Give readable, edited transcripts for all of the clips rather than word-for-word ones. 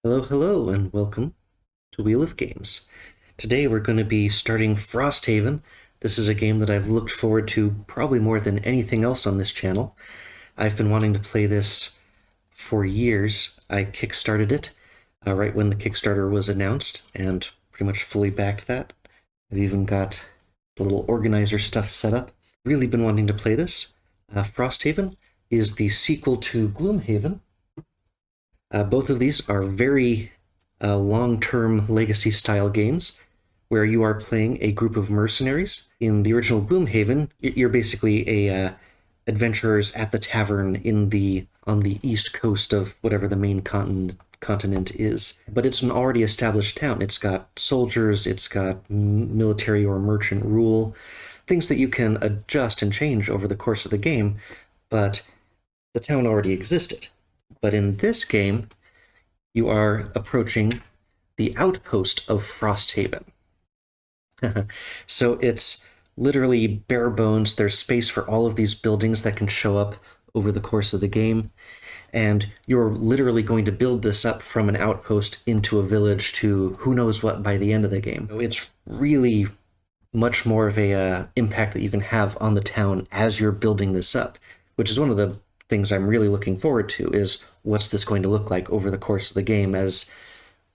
Hello, hello, and welcome to Wheel of Games. Today we're going to be starting Frosthaven. This is a game that I've looked forward to probably more than anything else on this channel. I've been wanting to play this for years. I kickstarted it right when the Kickstarter was announced and pretty much fully backed that. I've even got the little organizer stuff set up. Really been wanting to play this. Frosthaven is the sequel to Gloomhaven. Both of these are very long-term legacy-style games where you are playing a group of mercenaries. In the original Gloomhaven, you're basically a adventurers at the tavern on the east coast of whatever the main continent is. But it's an already established town. It's got soldiers, it's got military or merchant rule, things that you can adjust and change over the course of the game, but the town already existed. But in this game, you are approaching the outpost of Frosthaven. So it's literally bare bones. There's space for all of these buildings that can show up over the course of the game. And you're literally going to build this up from an outpost into a village to who knows what by the end of the game. So it's really much more of a impact that you can have on the town as you're building this up, which is one of the things I'm really looking forward to, is what's this going to look like over the course of the game as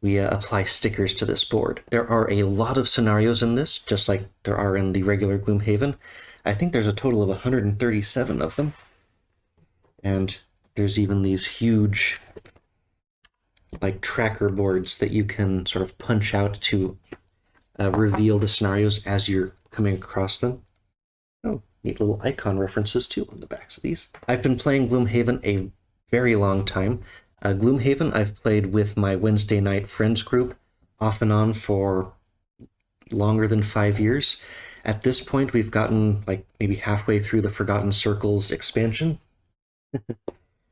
we apply stickers to this board. There are a lot of scenarios in this, just like there are in the regular Gloomhaven. I think there's a total of 137 of them. And there's even these huge like tracker boards that you can sort of punch out to reveal the scenarios as you're coming across them. Oh, neat little icon references too on the backs of these. I've been playing Gloomhaven a very long time. Gloomhaven I've played with my Wednesday night friends group off and on for longer than 5 years. At this point, we've gotten like maybe halfway through the Forgotten Circles expansion.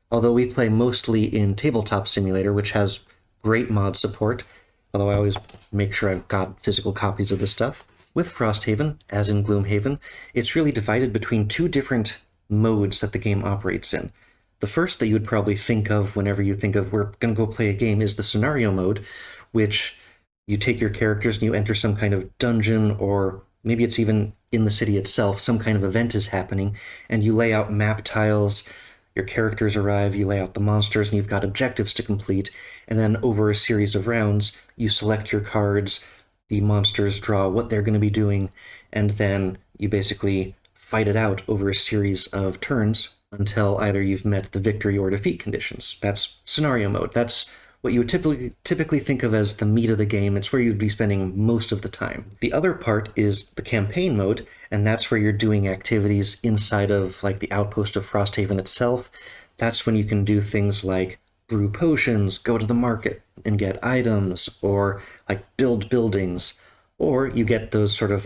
Although we play mostly in Tabletop Simulator, which has great mod support, although I always make sure I've got physical copies of this stuff. With Frosthaven, as in Gloomhaven, it's really divided between two different modes that the game operates in. The first that you would probably think of whenever you think of we're going to go play a game is the scenario mode, which you take your characters and you enter some kind of dungeon, or maybe it's even in the city itself, some kind of event is happening, and you lay out map tiles, your characters arrive, you lay out the monsters, and you've got objectives to complete, and then over a series of rounds, you select your cards, the monsters draw what they're going to be doing, and then you basically fight it out over a series of turns until either you've met the victory or defeat conditions. That's scenario mode. That's what you would typically think of as the meat of the game. It's where you'd be spending most of the time. The other part is the campaign mode, and that's where you're doing activities inside of like the outpost of Frosthaven itself. That's when you can do things like brew potions, go to the market and get items, or like build buildings, or you get those sort of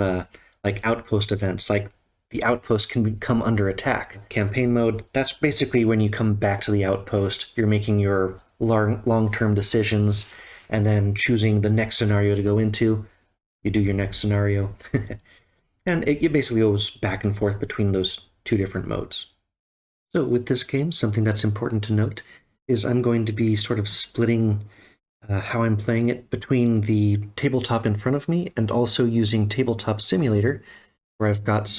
like outpost events, like the outpost can come under attack. Campaign mode, that's basically when you come back to the outpost, you're making your long-term decisions and then choosing the next scenario to go into. You do your next scenario. And it basically goes back and forth between those two different modes. So with this game, something that's important to note is I'm going to be sort of splitting how I'm playing it between the tabletop in front of me and also using Tabletop Simulator, where I've got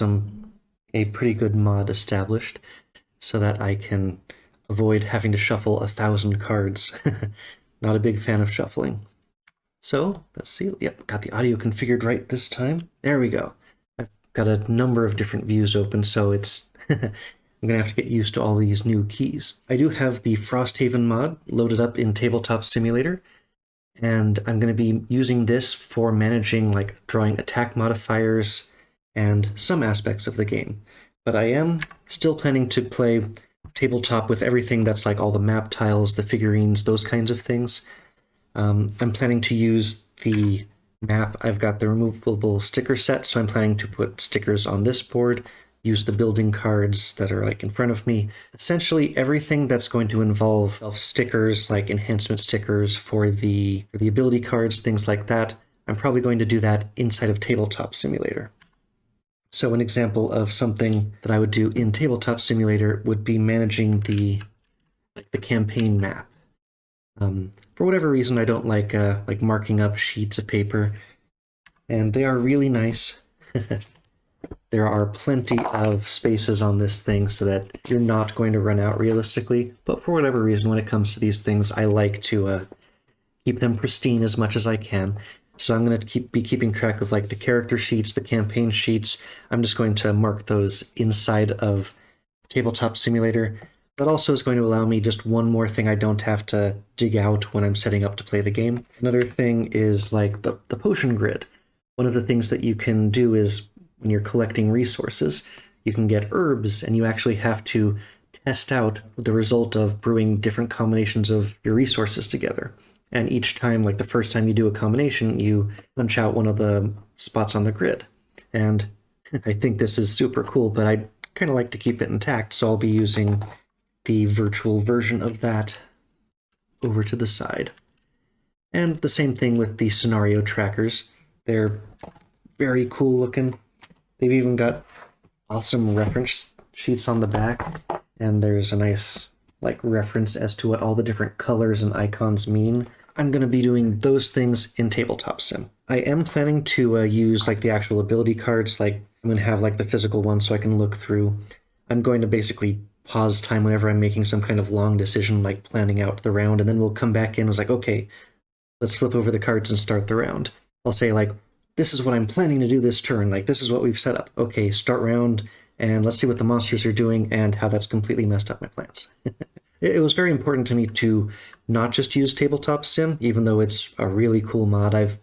a pretty good mod established so that I can avoid having to shuffle 1,000 cards. Not a big fan of shuffling. So let's see. Yep, got the audio configured right this time. There we go. I've got a number of different views open, so it's I'm going to have to get used to all these new keys. I do have the Frosthaven mod loaded up in Tabletop Simulator, and I'm going to be using this for managing like drawing attack modifiers and some aspects of the game. But I am still planning to play tabletop with everything that's like all the map tiles, the figurines, those kinds of things. I'm planning to use the map. I've got the removable sticker set, so I'm planning to put stickers on this board, use the building cards that are like in front of me. Essentially everything that's going to involve stickers, like enhancement stickers for the ability cards, things like that. I'm probably going to do that inside of Tabletop Simulator. So an example of something that I would do in Tabletop Simulator would be managing the campaign map. For whatever reason, I don't like marking up sheets of paper, and they are really nice. There are plenty of spaces on this thing so that you're not going to run out realistically, but for whatever reason, when it comes to these things, I like to keep them pristine as much as I can. So I'm going to be keeping track of like the character sheets, the campaign sheets. I'm just going to mark those inside of Tabletop Simulator. That also is going to allow me just one more thing I don't have to dig out when I'm setting up to play the game. Another thing is like the potion grid. One of the things that you can do is when you're collecting resources, you can get herbs, and you actually have to test out the result of brewing different combinations of your resources together. And each time, like the first time you do a combination, you punch out one of the spots on the grid. And I think this is super cool, but I'd kind of like to keep it intact, so I'll be using the virtual version of that over to the side. And the same thing with the scenario trackers. They're very cool looking. They've even got awesome reference sheets on the back, and there's a nice like reference as to what all the different colors and icons mean. I'm going to be doing those things in Tabletop Sim. I am planning to use like the actual ability cards. Like I'm going to have like the physical ones so I can look through. I'm going to basically pause time whenever I'm making some kind of long decision, like planning out the round, and then we'll come back in and it's like, okay, let's flip over the cards and start the round. I'll say like, this is what I'm planning to do this turn. Like, this is what we've set up. Okay, start round, and let's see what the monsters are doing and how that's completely messed up my plans. It was very important to me to not just use Tabletop Sim, even though it's a really cool mod. I've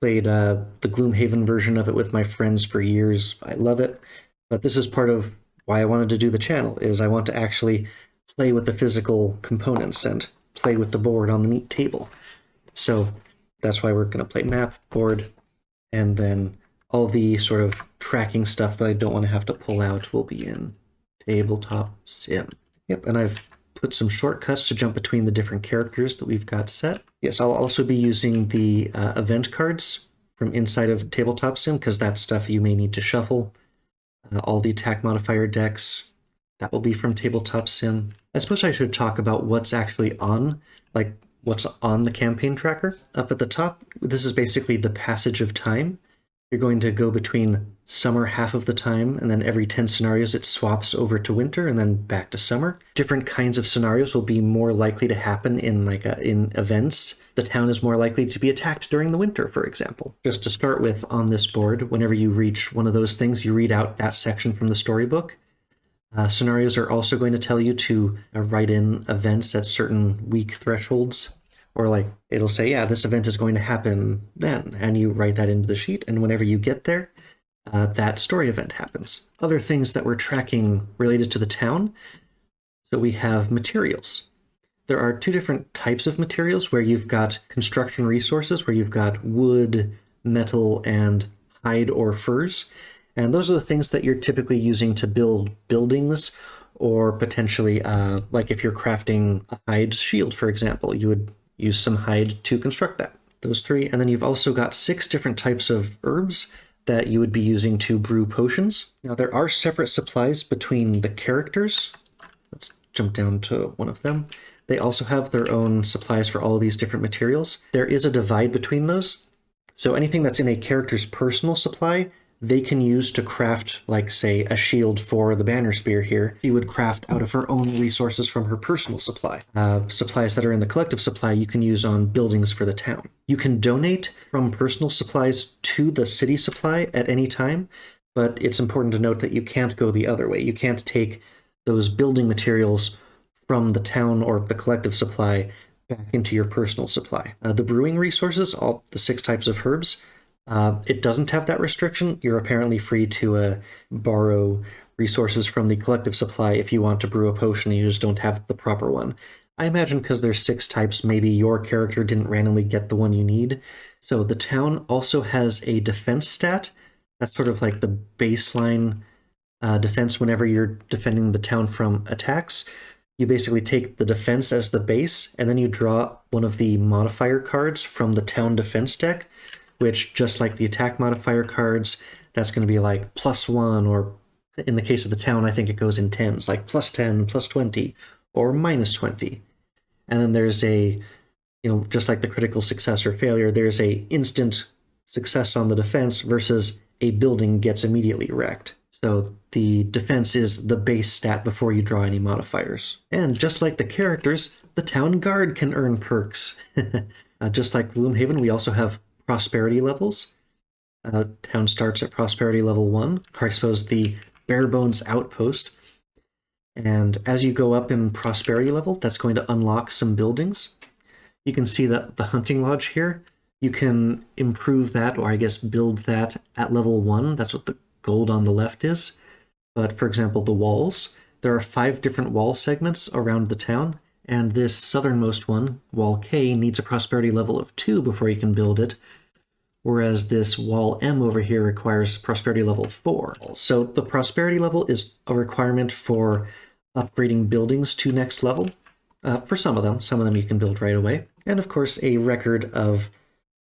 played the Gloomhaven version of it with my friends for years. I love it. But this is part of why I wanted to do the channel, is I want to actually play with the physical components and play with the board on the neat table. So that's why we're going to play map, board, and then all the sort of tracking stuff that I don't want to have to pull out will be in Tabletop Sim. Yep, and I've put some shortcuts to jump between the different characters that we've got set. Yes, I'll also be using the event cards from inside of Tabletop Sim, because that's stuff you may need to shuffle. All the attack modifier decks, that will be from Tabletop Sim. I suppose I should talk about what's actually on, like what's on the campaign tracker. Up at the top, this is basically the passage of time. You're going to go between summer half of the time, and then every 10 scenarios it swaps over to winter and then back to summer. Different kinds of scenarios will be more likely to happen in in events. The town is more likely to be attacked during the winter, for example. Just to start with, on this board, whenever you reach one of those things, you read out that section from the storybook. Scenarios are also going to tell you to write in events at certain week thresholds, or like it'll say, yeah, this event is going to happen then, and you write that into the sheet, and whenever you get there, that story event happens. Other things that we're tracking related to the town, so we have materials. There are two different types of materials, where you've got construction resources, where you've got wood, metal, and hide or furs. And those are the things that you're typically using to build buildings, or potentially, like if you're crafting a hide shield, for example, you would use some hide to construct that. Those three. And then you've also got 6 different types of herbs that you would be using to brew potions. Now, there are separate supplies between the characters. Let's jump down to one of them. They also have their own supplies for all of these different materials. There is a divide between those. So anything that's in a character's personal supply, they can use to craft, like, say, a shield for the banner spear here. She would craft out of her own resources from her personal supply. Supplies that are in the collective supply you can use on buildings for the town. You can donate from personal supplies to the city supply at any time, but it's important to note that you can't go the other way. You can't take those building materials from the town or the collective supply back into your personal supply. The brewing resources, all the 6 types of herbs, it doesn't have that restriction. You're apparently free to borrow resources from the collective supply if you want to brew a potion and you just don't have the proper one. I imagine because there's 6 types, maybe your character didn't randomly get the one you need. So the town also has a defense stat. That's sort of like the baseline defense whenever you're defending the town from attacks. You basically take the defense as the base, and then you draw one of the modifier cards from the town defense deck, which, just like the attack modifier cards, that's going to be like +1, or in the case of the town, I think it goes in tens, like +10, +20, or -20. And then there's a, just like the critical success or failure, there's a instant success on the defense versus a building gets immediately wrecked. So the defense is the base stat before you draw any modifiers. And just like the characters, the town guard can earn perks. Just like Gloomhaven, we also have prosperity levels. Town starts at prosperity level 1, or I suppose the bare bones outpost. And as you go up in prosperity level, that's going to unlock some buildings. You can see that the hunting lodge here, you can improve that, or I guess build that at level 1. That's what the gold on the left is. But for example, the walls, there are 5 different wall segments around the town, and this southernmost one, wall K, needs a prosperity level of 2 before you can build it, whereas this wall M over here requires prosperity level 4. So the prosperity level is a requirement for upgrading buildings to next level. For some of them you can build right away. And of course, a record of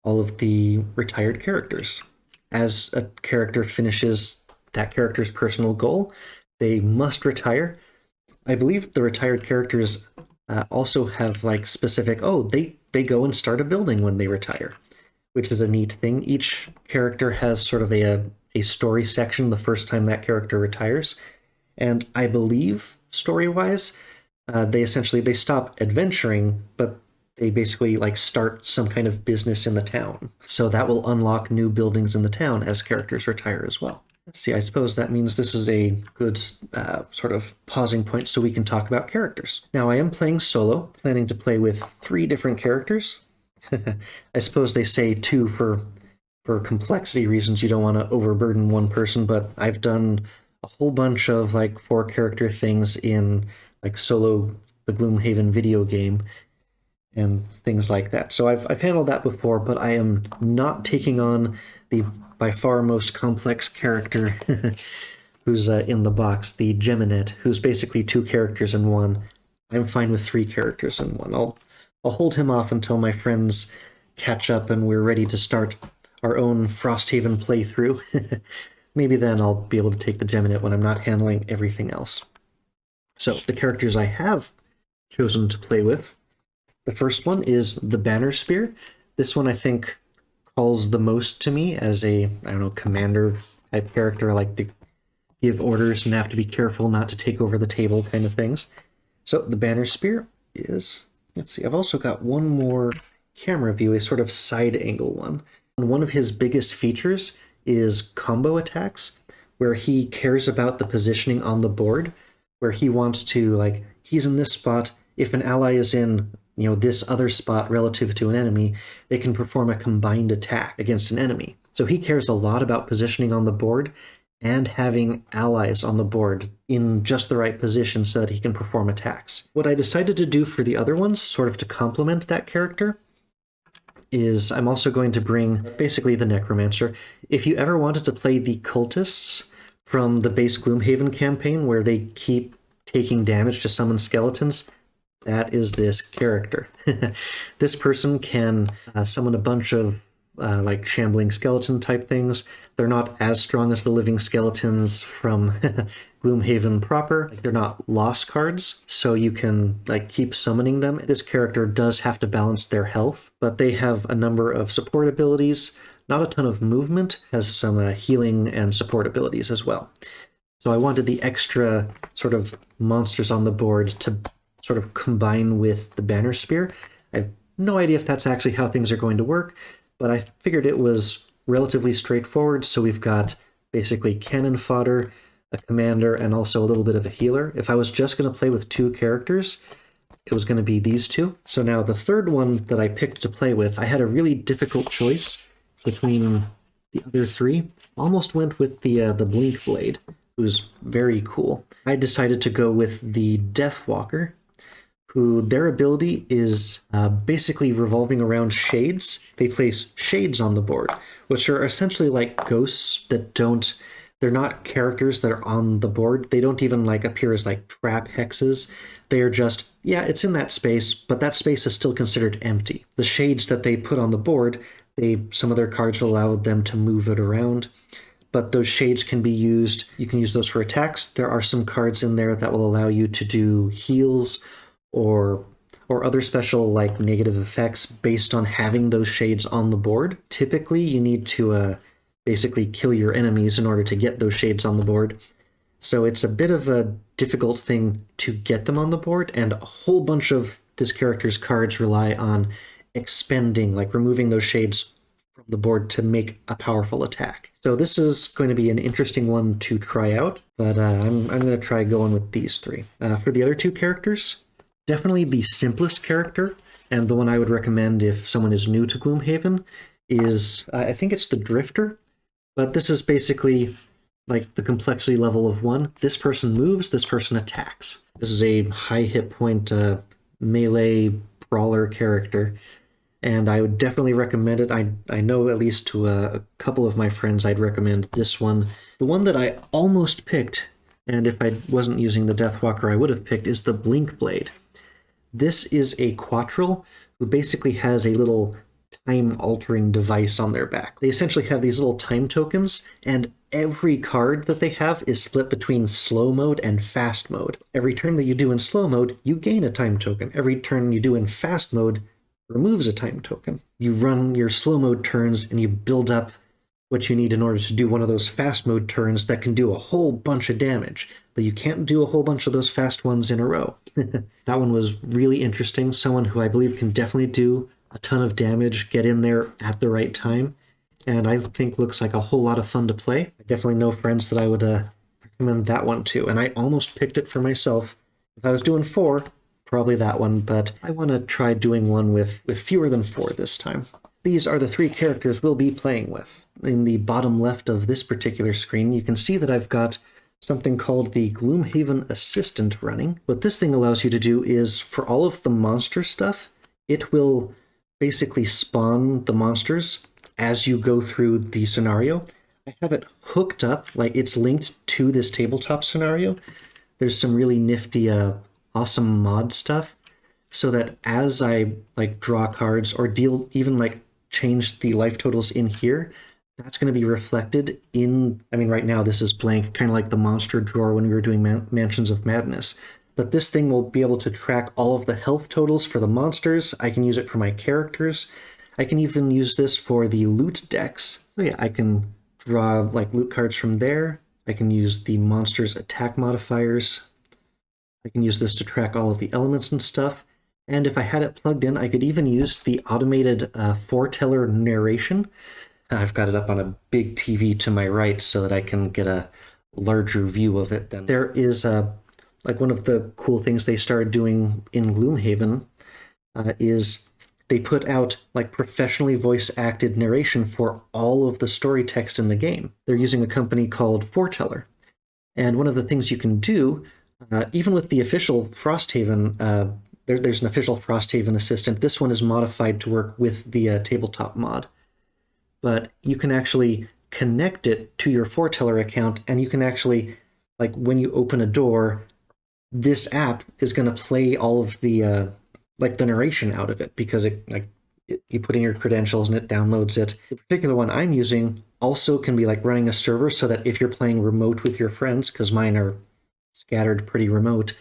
all of the retired characters. As a character finishes that character's personal goal, they must retire. I believe the retired characters also have like specific, they go and start a building when they retire, which is a neat thing. Each character has sort of a story section the first time that character retires. And I believe, story-wise, they stop adventuring, but they basically like start some kind of business in the town. So that will unlock new buildings in the town as characters retire as well. Let's see, I suppose that means this is a good sort of pausing point so we can talk about characters. Now, I am playing solo, planning to play with 3 different characters. I suppose they say 2 for complexity reasons. You don't want to overburden one person, but I've done a whole bunch of like 4 character things in like solo, the Gloomhaven video game, and things like that. So I've handled that before, but I am not taking on the by far most complex character who's in the box, the Geminet, who's basically 2 characters in one. I'm fine with 3 characters in one. I'll hold him off until my friends catch up and we're ready to start our own Frosthaven playthrough. Maybe then I'll be able to take the Geminet when I'm not handling everything else. So the characters I have chosen to play with, the first one is the Banner Spear. This one I think calls the most to me as a, commander type character. I like to give orders and have to be careful not to take over the table kind of things. So the Banner Spear is, let's see, I've also got one more camera view, a sort of side angle one. And one of his biggest features is combo attacks, where he cares about the positioning on the board, where he wants to, like, he's in this spot. If an ally is in, this other spot relative to an enemy, they can perform a combined attack against an enemy. So he cares a lot about positioning on the board and having allies on the board in just the right position so that he can perform attacks. What I decided to do for the other ones, sort of to complement that character, is I'm also going to bring basically the Necromancer. If you ever wanted to play the cultists from the base Gloomhaven campaign where they keep taking damage to summon skeletons, that is this character. This person can summon a bunch of like shambling skeleton type things. They're not as strong as the living skeletons from Gloomhaven proper. They're not lost cards, so you can like keep summoning them. This character does have to balance their health, but they have a number of support abilities, not a ton of movement, has some healing and support abilities as well. So I wanted the extra sort of monsters on the board to sort of combine with the Banner Spear. I have no idea if that's actually how things are going to work, but I figured it was relatively straightforward. So we've got basically cannon fodder, a commander, and also a little bit of a healer. If I was just going to play with 2 characters, it was going to be these 2. So now the third one that I picked to play with, I had a really difficult choice between the other 3. Almost went with the Blink Blade, who's very cool. I decided to go with the Deathwalker, who their ability is basically revolving around shades. They place shades on the board, which are essentially like ghosts that they're not characters that are on the board. They don't even like appear as like trap hexes. They are just, it's in that space, but that space is still considered empty. The shades that they put on the board, some of their cards will allow them to move it around, but those shades can be used. You can use those for attacks. There are some cards in there that will allow you to do heals or or other special like negative effects based on having those shades on the board. Typically, you need to basically kill your enemies in order to get those shades on the board. So it's a bit of a difficult thing to get them on the board, and a whole bunch of this character's cards rely on expending, like removing those shades from the board to make a powerful attack. So this is going to be an interesting one to try out, but I'm going to try going with these three. For the other two characters, definitely the simplest character, and the one I would recommend if someone is new to Gloomhaven, is, I think it's the Drifter, but this is basically like the complexity level of 1. This person moves, this person attacks. This is a high hit point melee brawler character, and I would definitely recommend it. I know at least to a couple of my friends I'd recommend this one. The one that I almost picked, and if I wasn't using the Deathwalker I would have picked, is the Blink Blade. This is a Quattril who basically has a little time-altering device on their back. They essentially have these little time tokens, and every card that they have is split between slow mode and fast mode. Every turn that you do in slow mode, you gain a time token. Every turn you do in fast mode removes a time token. You run your slow mode turns and you build up what you need in order to do one of those fast mode turns that can do a whole bunch of damage, but you can't do a whole bunch of those fast ones in a row. That one was really interesting. Someone who I believe can definitely do a ton of damage, get in there at the right time, and I think looks like a whole lot of fun to play. I definitely know friends that I would recommend that one too, and I almost picked it for myself. If I was doing 4, probably that one, but I want to try doing one with fewer than 4 this time. These are the 3 characters we'll be playing with. In the bottom left of this particular screen, you can see that I've got something called the Gloomhaven Assistant running. What this thing allows you to do is, for all of the monster stuff, it will basically spawn the monsters as you go through the scenario. I have it hooked up, like it's linked to this tabletop scenario. There's some really nifty, awesome mod stuff, so that as I like draw cards or deal, even like change the life totals in here, that's going to be reflected in, I mean, right now this is blank, kind of like the monster drawer when we were doing Mansions of Madness. But this thing will be able to track all of the health totals for the monsters. I can use it for my characters. I can even use this for the loot decks. So yeah, I can draw like loot cards from there. I can use the monsters' attack modifiers. I can use this to track all of the elements and stuff. And if I had it plugged in, I could even use the automated Forteller Narration. I've got it up on a big TV to my right so that I can get a larger view of it. Then there is like one of the cool things they started doing in Gloomhaven is they put out like professionally voice-acted narration for all of the story text in the game. They're using a company called Forteller. And one of the things you can do, even with the official Frosthaven, there's an official Frosthaven Assistant. This one is modified to work with the tabletop mod. But you can actually connect it to your Forteller account, and you can actually, like when you open a door, this app is going to play all of the like the narration out of it, because you put in your credentials and it downloads it. The particular one I'm using also can be like running a server, so that if you're playing remote with your friends, because mine are scattered pretty remote,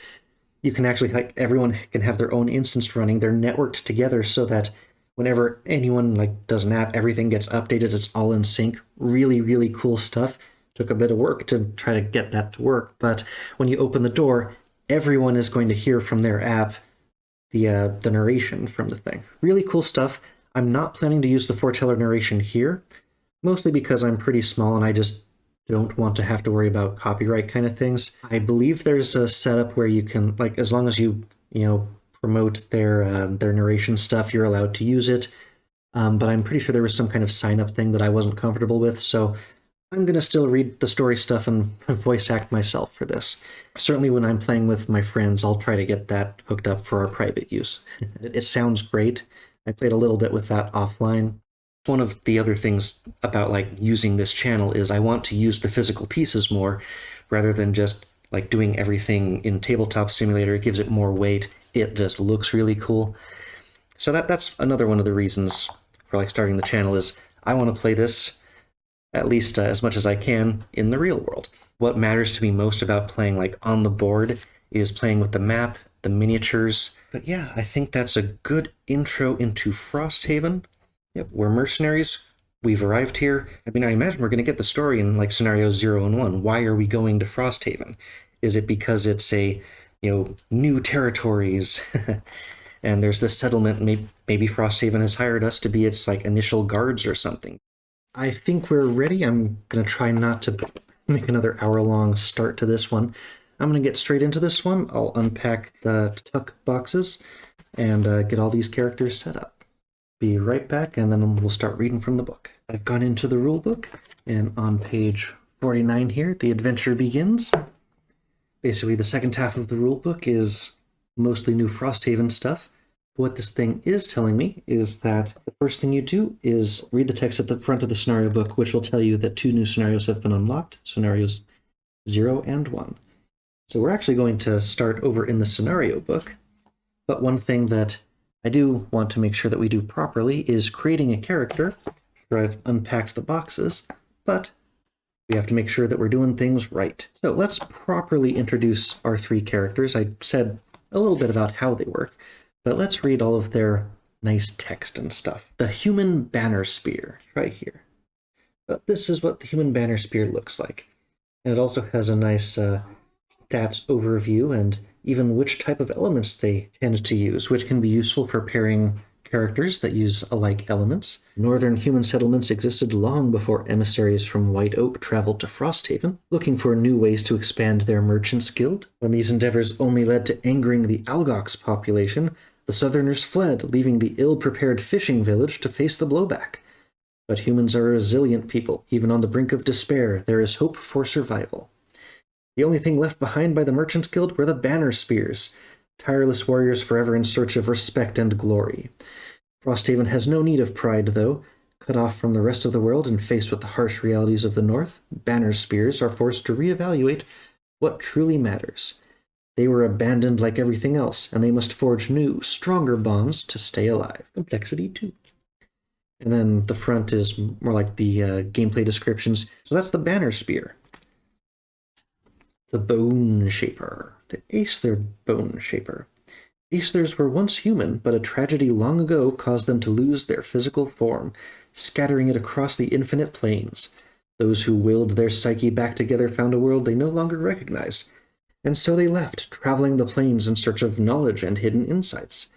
you can actually, like, everyone can have their own instance running. They're networked together so that whenever anyone like does an app, everything gets updated. It's all in sync. Really, really cool stuff. Took a bit of work to try to get that to work, but when you open the door, everyone is going to hear from their app the narration from the thing. Really cool stuff. I'm not planning to use the Forteller narration here, mostly because I'm pretty small and I just don't want to have to worry about copyright kind of things. I believe there's a setup where you can, like, as long as you promote their narration stuff, you're allowed to use it. But I'm pretty sure there was some kind of sign-up thing that I wasn't comfortable with, so I'm going to still read the story stuff and voice act myself for this. Certainly when I'm playing with my friends, I'll try to get that hooked up for our private use. It sounds great. I played a little bit with that offline. One of the other things about like using this channel is I want to use the physical pieces more rather than just like doing everything in Tabletop Simulator. It gives it more weight. It just looks really cool. So that's another one of the reasons for like starting the channel is I want to play this at least as much as I can in the real world. What matters to me most about playing like on the board is playing with the map the miniatures. But yeah, I think that's a good intro into Frosthaven. Yep, we're mercenaries. We've arrived here. I mean, I imagine we're going to get the story in like scenarios 0 and 1. Why are we going to Frosthaven? Is it because it's a, new territories? And there's this settlement, maybe Frosthaven has hired us to be its like initial guards or something. I think we're ready. I'm going to try not to make another hour-long start to this one. I'm going to get straight into this one. I'll unpack the tuck boxes and get all these characters set up. Be right back, and then we'll start reading from the book. I've gone into the rule book, and on page 49 here, the adventure begins. Basically, the second half of the rule book is mostly new Frosthaven stuff. What this thing is telling me is that the first thing you do is read the text at the front of the scenario book, which will tell you that 2 new scenarios have been unlocked, scenarios 0 and 1. So we're actually going to start over in the scenario book, but one thing that I do want to make sure that we do properly is creating a character. Sure, I've unpacked the boxes, but we have to make sure that we're doing things right. So let's properly introduce our 3 characters. I said a little bit about how they work, but let's read all of their nice text and stuff. The human banner spear, right here. But this is what the human banner spear looks like. And it also has a nice stats overview and even which type of elements they tend to use, which can be useful for pairing characters that use alike elements. Northern human settlements existed long before emissaries from White Oak traveled to Frosthaven, looking for new ways to expand their merchants' guild. When these endeavors only led to angering the Algox population, the Southerners fled, leaving the ill-prepared fishing village to face the blowback. But humans are a resilient people. Even on the brink of despair, there is hope for survival. The only thing left behind by the Merchants Guild were the banner spears, tireless warriors forever in search of respect and glory. Frosthaven has no need of pride, though. Cut off from the rest of the world and faced with the harsh realities of the North, banner spears are forced to reevaluate what truly matters. They were abandoned like everything else, and they must forge new, stronger bonds to stay alive. Complexity 2. And then the front is more like the gameplay descriptions. So that's the banner spear. The Bone Shaper. The Aesthir Bone Shaper. Aesthers were once human, but a tragedy long ago caused them to lose their physical form, scattering it across the infinite plains. Those who willed their psyche back together found a world they no longer recognized. And so they left, traveling the plains in search of knowledge and hidden insights.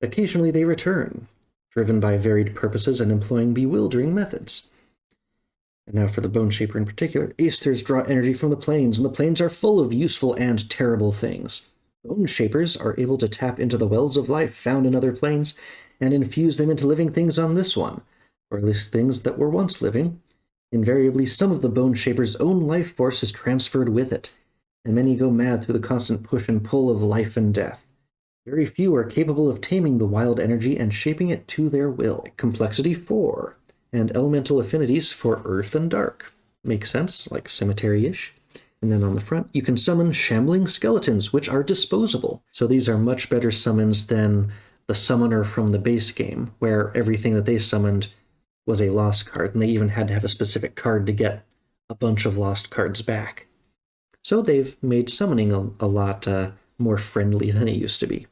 Occasionally they return, driven by varied purposes and employing bewildering methods. And now for the Bone Shaper in particular, Aesthers draw energy from the plains, and the plains are full of useful and terrible things. Bone Shapers are able to tap into the wells of life found in other planes and infuse them into living things on this one, or at least things that were once living. Invariably, some of the Bone Shaper's own life force is transferred with it, and many go mad through the constant push and pull of life and death. Very few are capable of taming the wild energy and shaping it to their will. Complexity 4, and elemental affinities for earth and dark. Makes sense, like cemetery-ish. And then on the front, you can summon shambling skeletons, which are disposable. So these are much better summons than the summoner from the base game, where everything that they summoned was a lost card, and they even had to have a specific card to get a bunch of lost cards back. So they've made summoning a lot more friendly than it used to be.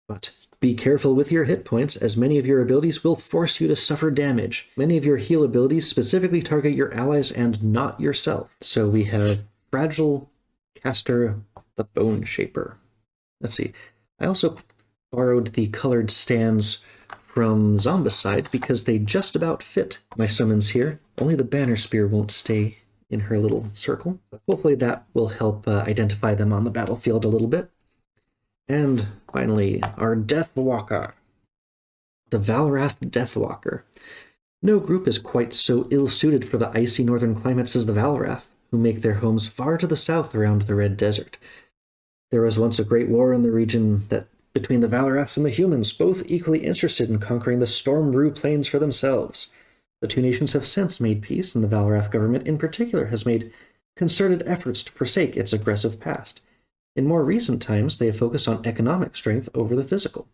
But be careful with your hit points, as many of your abilities will force you to suffer damage. Many of your heal abilities specifically target your allies and not yourself. So we have Fragile Caster, the Bone Shaper. Let's see. I also borrowed the colored stands from Zombicide because they just about fit my summons here. Only the Banner Spear won't stay in her little circle. Hopefully that will help identify them on the battlefield a little bit. And finally, our Deathwalker. The Valrath Deathwalker. No group is quite so ill-suited for the icy northern climates as the Valrath, who make their homes far to the south around the Red Desert. There was once a great war in the region between the Valraths and the humans, both equally interested in conquering the Stormbrew Plains for themselves. The two nations have since made peace, and the Valrath government in particular has made concerted efforts to forsake its aggressive past. In more recent times, they have focused on economic strength over the physical.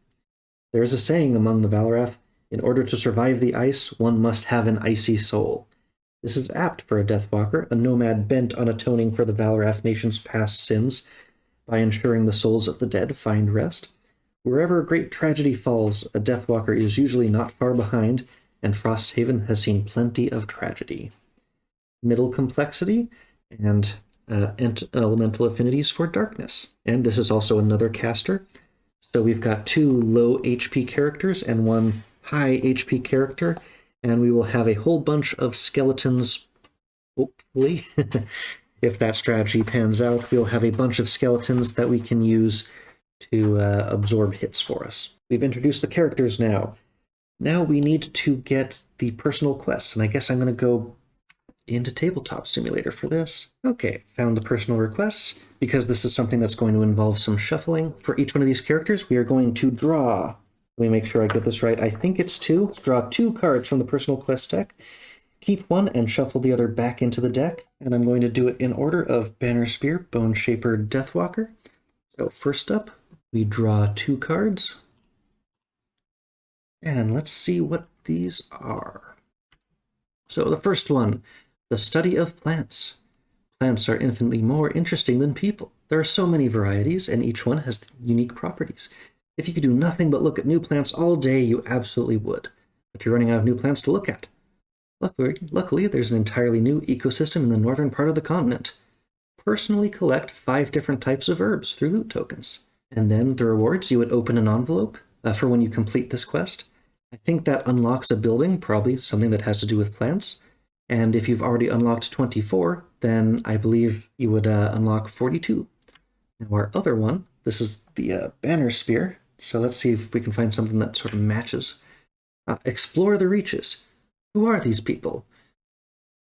There is a saying among the Valrath, in order to survive the ice, one must have an icy soul. This is apt for a Deathwalker, a nomad bent on atoning for the Valrath nation's past sins by ensuring the souls of the dead find rest. Wherever a great tragedy falls, a Deathwalker is usually not far behind, and Frosthaven has seen plenty of tragedy. Middle complexity and elemental affinities for darkness. And this is also another caster. So we've got 2 low HP characters and 1 high HP character, and we will have a whole bunch of skeletons, hopefully. If that strategy pans out, we'll have a bunch of skeletons that we can use to absorb hits for us. We've introduced the characters now. Now we need to get the personal quests, and I guess I'm going to go into Tabletop Simulator for this. Okay, found the personal requests. Because this is something that's going to involve some shuffling, for each one of these characters, we are going to draw. Let me make sure I get this right. I think it's 2. Let's draw 2 cards from the personal quest deck. Keep one and shuffle the other back into the deck. And I'm going to do it in order of Banner Spear, Bone Shaper, Deathwalker. So first up, we draw 2 cards. And let's see what these are. So the first one, the study of plants. Plants are infinitely more interesting than people. There are so many varieties, and each one has unique properties. If you could do nothing but look at new plants all day, you absolutely would. But you're running out of new plants to look at. Luckily, there's an entirely new ecosystem in the northern part of the continent. Personally collect 5 different types of herbs through loot tokens. And then the rewards, you would open an envelope for when you complete this quest. I think that unlocks a building, probably something that has to do with plants. And if you've already unlocked 24, then I believe you would unlock 42. Now our other one, this is the Banner Spear. So let's see if we can find something that sort of matches. Explore the reaches. Who are these people?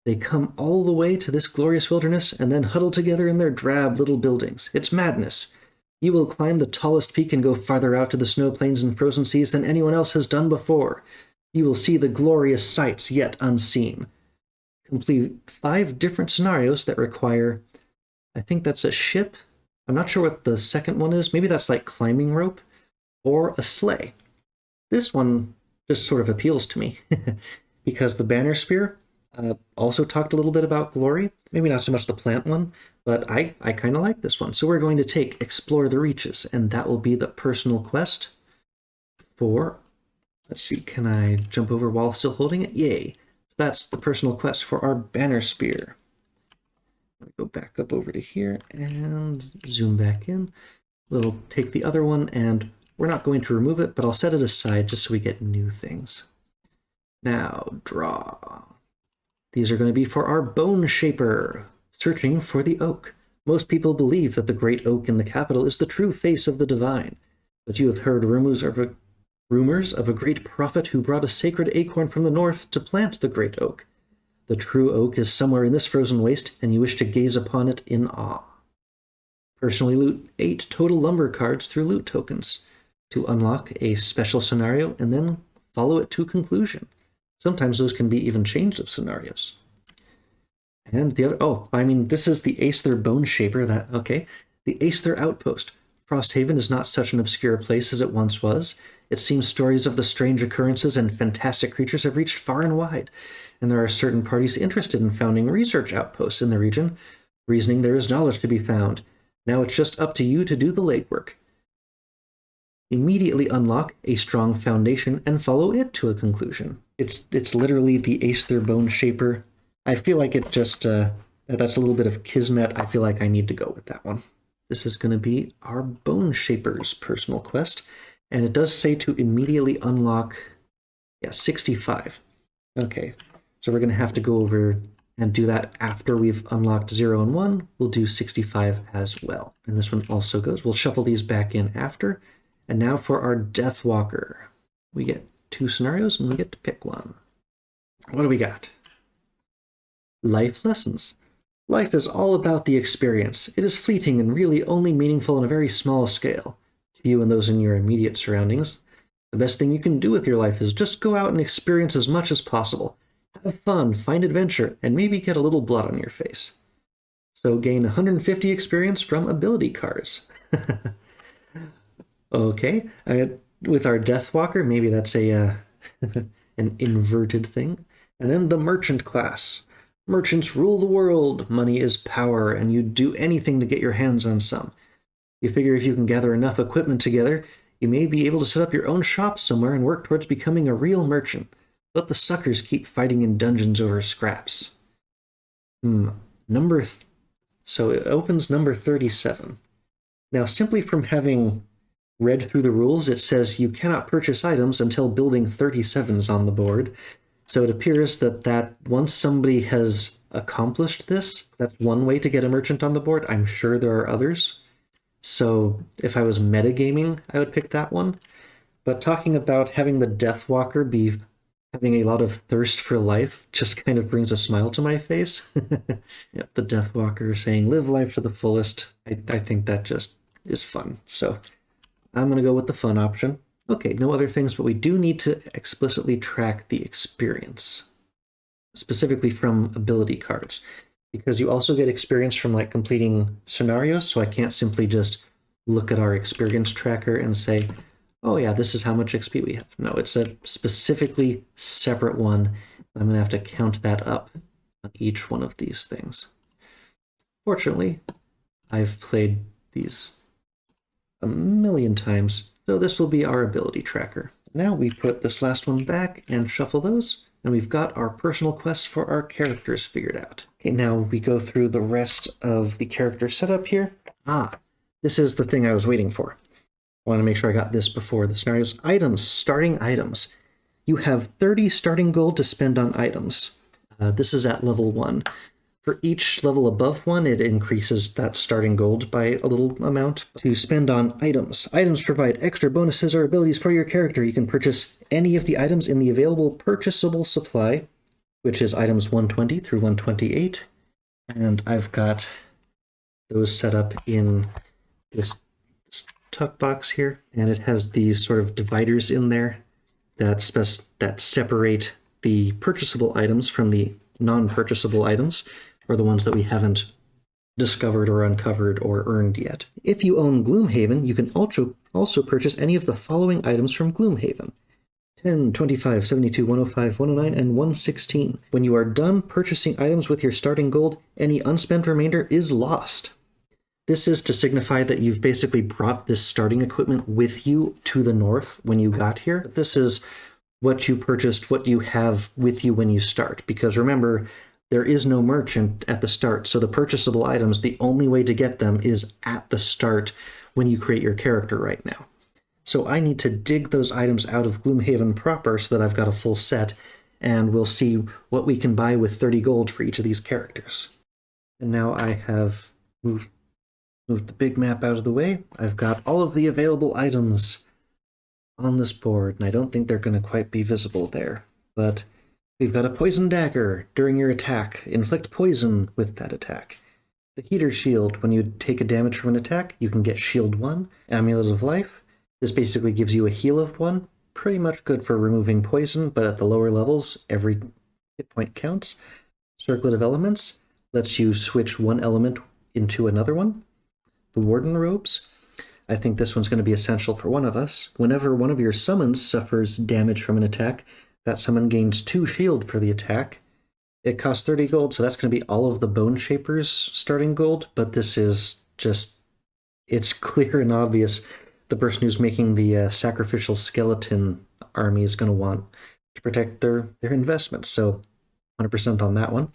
They come all the way to this glorious wilderness and then huddle together in their drab little buildings. It's madness. You will climb the tallest peak and go farther out to the snow plains and frozen seas than anyone else has done before. You will see the glorious sights yet unseen. Complete 5 different scenarios that require, I think that's a ship. I'm not sure what the second one is. Maybe that's like climbing rope or a sleigh. This one just sort of appeals to me because the Banner Spear also talked a little bit about glory. Maybe not so much the plant one, but I kind of like this one. So we're going to take Explore the Reaches, and that will be the personal quest for, let's see, can I jump over while still holding it? Yay. That's the personal quest for our Banner Spear. Let me go back up over to here and zoom back in. We'll take the other one, and we're not going to remove it, but I'll set it aside just so we get new things. Now, draw. These are going to be for our Bone Shaper, searching for the oak. Most people believe that the great oak in the capital is the true face of the divine, but you have heard rumors of a great prophet who brought a sacred acorn from the north to plant the great oak. The true oak is somewhere in this frozen waste, and you wish to gaze upon it in awe. Personally loot 8 total lumber cards through loot tokens to unlock a special scenario and then follow it to conclusion. Sometimes those can be even change of scenarios. And the other, this is the Aether Bone Shaper, the Aether Outpost. Frosthaven is not such an obscure place as it once was. It seems stories of the strange occurrences and fantastic creatures have reached far and wide, and there are certain parties interested in founding research outposts in the region, reasoning there is knowledge to be found. Now it's just up to you to do the legwork. Immediately unlock a strong foundation and follow it to a conclusion. It's literally the Aether Bone Shaper. I feel like it just, that's a little bit of kismet. I feel like I need to go with that one. This is going to be our Bone Shaper's personal quest, and it does say to immediately unlock, 65. Okay, so we're going to have to go over and do that after we've unlocked 0 and 1. We'll do 65 as well. And this one also goes. We'll shuffle these back in after. And now for our Deathwalker. We get 2 scenarios, and we get to pick one. What do we got? Life lessons. Life is all about the experience. It is fleeting and really only meaningful on a very small scale. To you and those in your immediate surroundings, the best thing you can do with your life is just go out and experience as much as possible. Have fun, find adventure, and maybe get a little blood on your face. So gain 150 experience from ability cards. Okay, with our Deathwalker, maybe that's an inverted thing. And then the Merchant class. Merchants rule the world, money is power, and you'd do anything to get your hands on some. You figure if you can gather enough equipment together, you may be able to set up your own shop somewhere and work towards becoming a real merchant. Let the suckers keep fighting in dungeons over scraps. So it opens number 37. Now, simply from having read through the rules, it says you cannot purchase items until building 37's on the board. So it appears that once somebody has accomplished this, that's one way to get a merchant on the board. I'm sure there are others. So if I was metagaming, I would pick that one. But talking about having the Deathwalker be having a lot of thirst for life just kind of brings a smile to my face. Yep, the Deathwalker saying, live life to the fullest. I think that just is fun. So I'm going to go with the fun option. Okay, no other things, but we do need to explicitly track the experience, specifically from ability cards, because you also get experience from like completing scenarios, so I can't simply just look at our experience tracker and say, oh yeah, this is how much XP we have. No, it's a specifically separate one. I'm going to have to count that up on each one of these things. Fortunately, I've played these a million times, so this will be our ability tracker. Now we put this last one back and shuffle those, and we've got our personal quests for our characters figured out. Okay, now we go through the rest of the character setup here. This is the thing I was waiting for. I want to make sure I got this before the scenarios. Items, starting items. You have 30 starting gold to spend on items. This is at level 1. For each level above 1, it increases that starting gold by a little amount. To spend on items. Items provide extra bonuses or abilities for your character. You can purchase any of the items in the available purchasable supply, which is items 120 through 128. And I've got those set up in this tuck box here, and it has these sort of dividers in there that separate the purchasable items from the non-purchasable items, or the ones that we haven't discovered or uncovered or earned yet. If you own Gloomhaven, you can also purchase any of the following items from Gloomhaven: 10, 25, 72, 105, 109, and 116. When you are done purchasing items with your starting gold, any unspent remainder is lost. This is to signify that you've basically brought this starting equipment with you to the north when you got here. This is what you purchased, what you have with you when you start. Because remember, there is no merchant at the start, so the purchasable items, the only way to get them is at the start when you create your character right now. So I need to dig those items out of Gloomhaven proper so that I've got a full set, and we'll see what we can buy with 30 gold for each of these characters. And now I have moved the big map out of the way. I've got all of the available items on this board, and I don't think they're going to quite be visible there. But we've got a poison dagger. During your attack, inflict poison with that attack. The heater shield. When you take a damage from an attack, you can get shield 1. Amulet of life. This basically gives you a heal of 1. Pretty much good for removing poison, but at the lower levels, every hit point counts. Circlet of elements lets you switch one element into another one. The Warden robes. I think this one's going to be essential for one of us. Whenever one of your summons suffers damage from an attack, that summon gains 2 shield for the attack. It costs 30 gold, so that's going to be all of the Bone Shapers starting gold, but this is just, it's clear and obvious the person who's making the sacrificial skeleton army is going to want to protect their investments, so 100% on that one.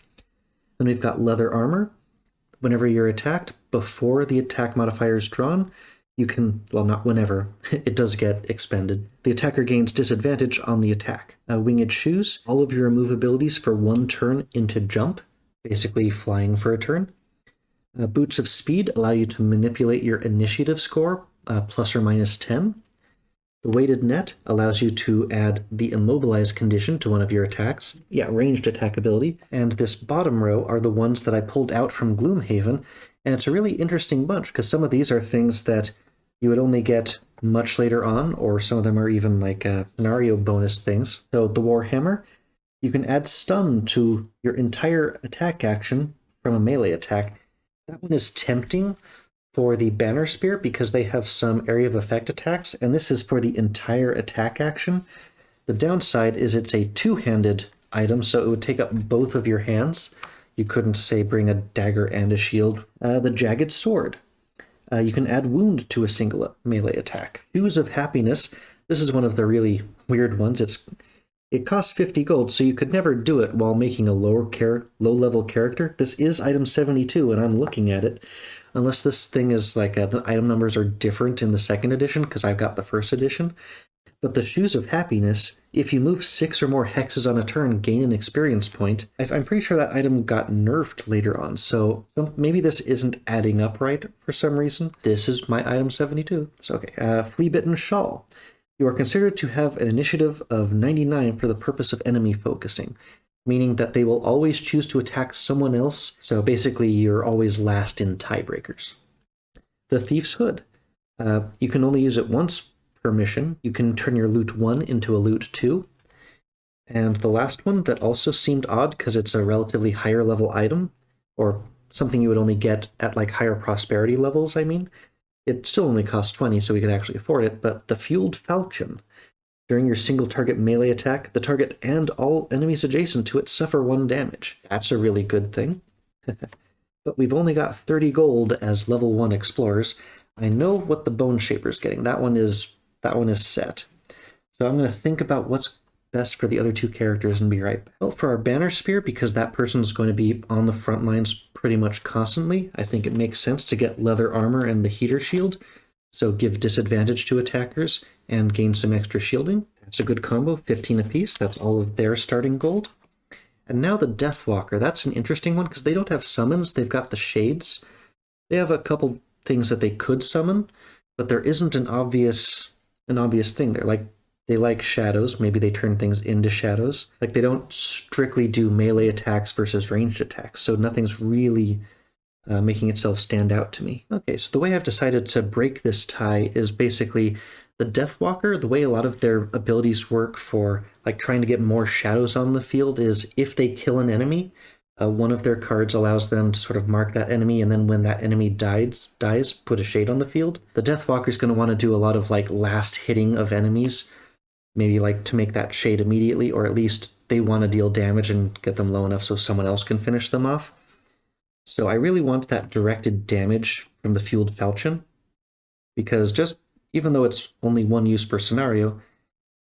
Then we've got leather armor. Whenever you're attacked, before the attack modifier is drawn, you can, well, not whenever, it does get expended. The attacker gains disadvantage on the attack. Winged shoes, all of your remove abilities for 1 turn into jump, basically flying for a turn. Boots of speed allow you to manipulate your initiative score, plus or minus 10. The weighted net allows you to add the immobilize condition to one of your attacks. Yeah, ranged attack ability. And this bottom row are the ones that I pulled out from Gloomhaven, and it's a really interesting bunch, because some of these are things that you would only get much later on, or some of them are even like scenario bonus things. So the Warhammer, you can add stun to your entire attack action from a melee attack. That one is tempting for the Banner Spear because they have some area of effect attacks, and this is for the entire attack action. The downside is it's a 2-handed item, so it would take up both of your hands. You couldn't, say, bring a dagger and a shield. The Jagged Sword. You can add wound to a single melee attack. Shoes of Happiness. This is one of the really weird ones. It costs 50 gold, so you could never do it while making a low-level character. This is item 72, and I'm looking at it. Unless this thing is like, the item numbers are different in the second edition, because I've got the first edition. But the Shoes of Happiness, if you move 6 or more hexes on a turn, gain an experience point. I'm pretty sure that item got nerfed later on, so maybe this isn't adding up right for some reason. This is my item 72. So, okay. Flea-Bitten Shawl. You are considered to have an initiative of 99 for the purpose of enemy focusing, meaning that they will always choose to attack someone else, so basically you're always last in tiebreakers. The Thief's Hood. You can only use it once per mission. You can turn your loot 1 into a loot 2. And the last one that also seemed odd because it's a relatively higher level item, or something you would only get at like higher prosperity levels, I mean. It still only costs 20, so we could actually afford it, but the Fueled Falchion. During your single target melee attack, the target and all enemies adjacent to it suffer 1 damage. That's a really good thing. But we've only got 30 gold as level 1 explorers. I know what the Bone Shaper's getting. That one is set. So I'm going to think about what's best for the other 2 characters and be right back. Well, for our Banner Spear, because that person's going to be on the front lines pretty much constantly, I think it makes sense to get leather armor and the heater shield, so give disadvantage to attackers and gain some extra shielding. That's a good combo, 15 apiece. That's all of their starting gold. And now the Deathwalker. That's an interesting one because they don't have summons. They've got the Shades. They have a couple things that they could summon, but there isn't an obvious thing there. They like shadows. Maybe they turn things into shadows. Like, they don't strictly do melee attacks versus ranged attacks, so nothing's really making itself stand out to me. Okay, so the way I've decided to break this tie is basically the Deathwalker. The way a lot of their abilities work for like trying to get more shadows on the field is if they kill an enemy, one of their cards allows them to sort of mark that enemy, and then when that enemy dies, put a shade on the field. The Deathwalker's going to want to do a lot of like last hitting of enemies, maybe like to make that shade immediately, or at least they want to deal damage and get them low enough so someone else can finish them off. So I really want that directed damage from the Fueled Falchion, because even though it's only 1 use per scenario,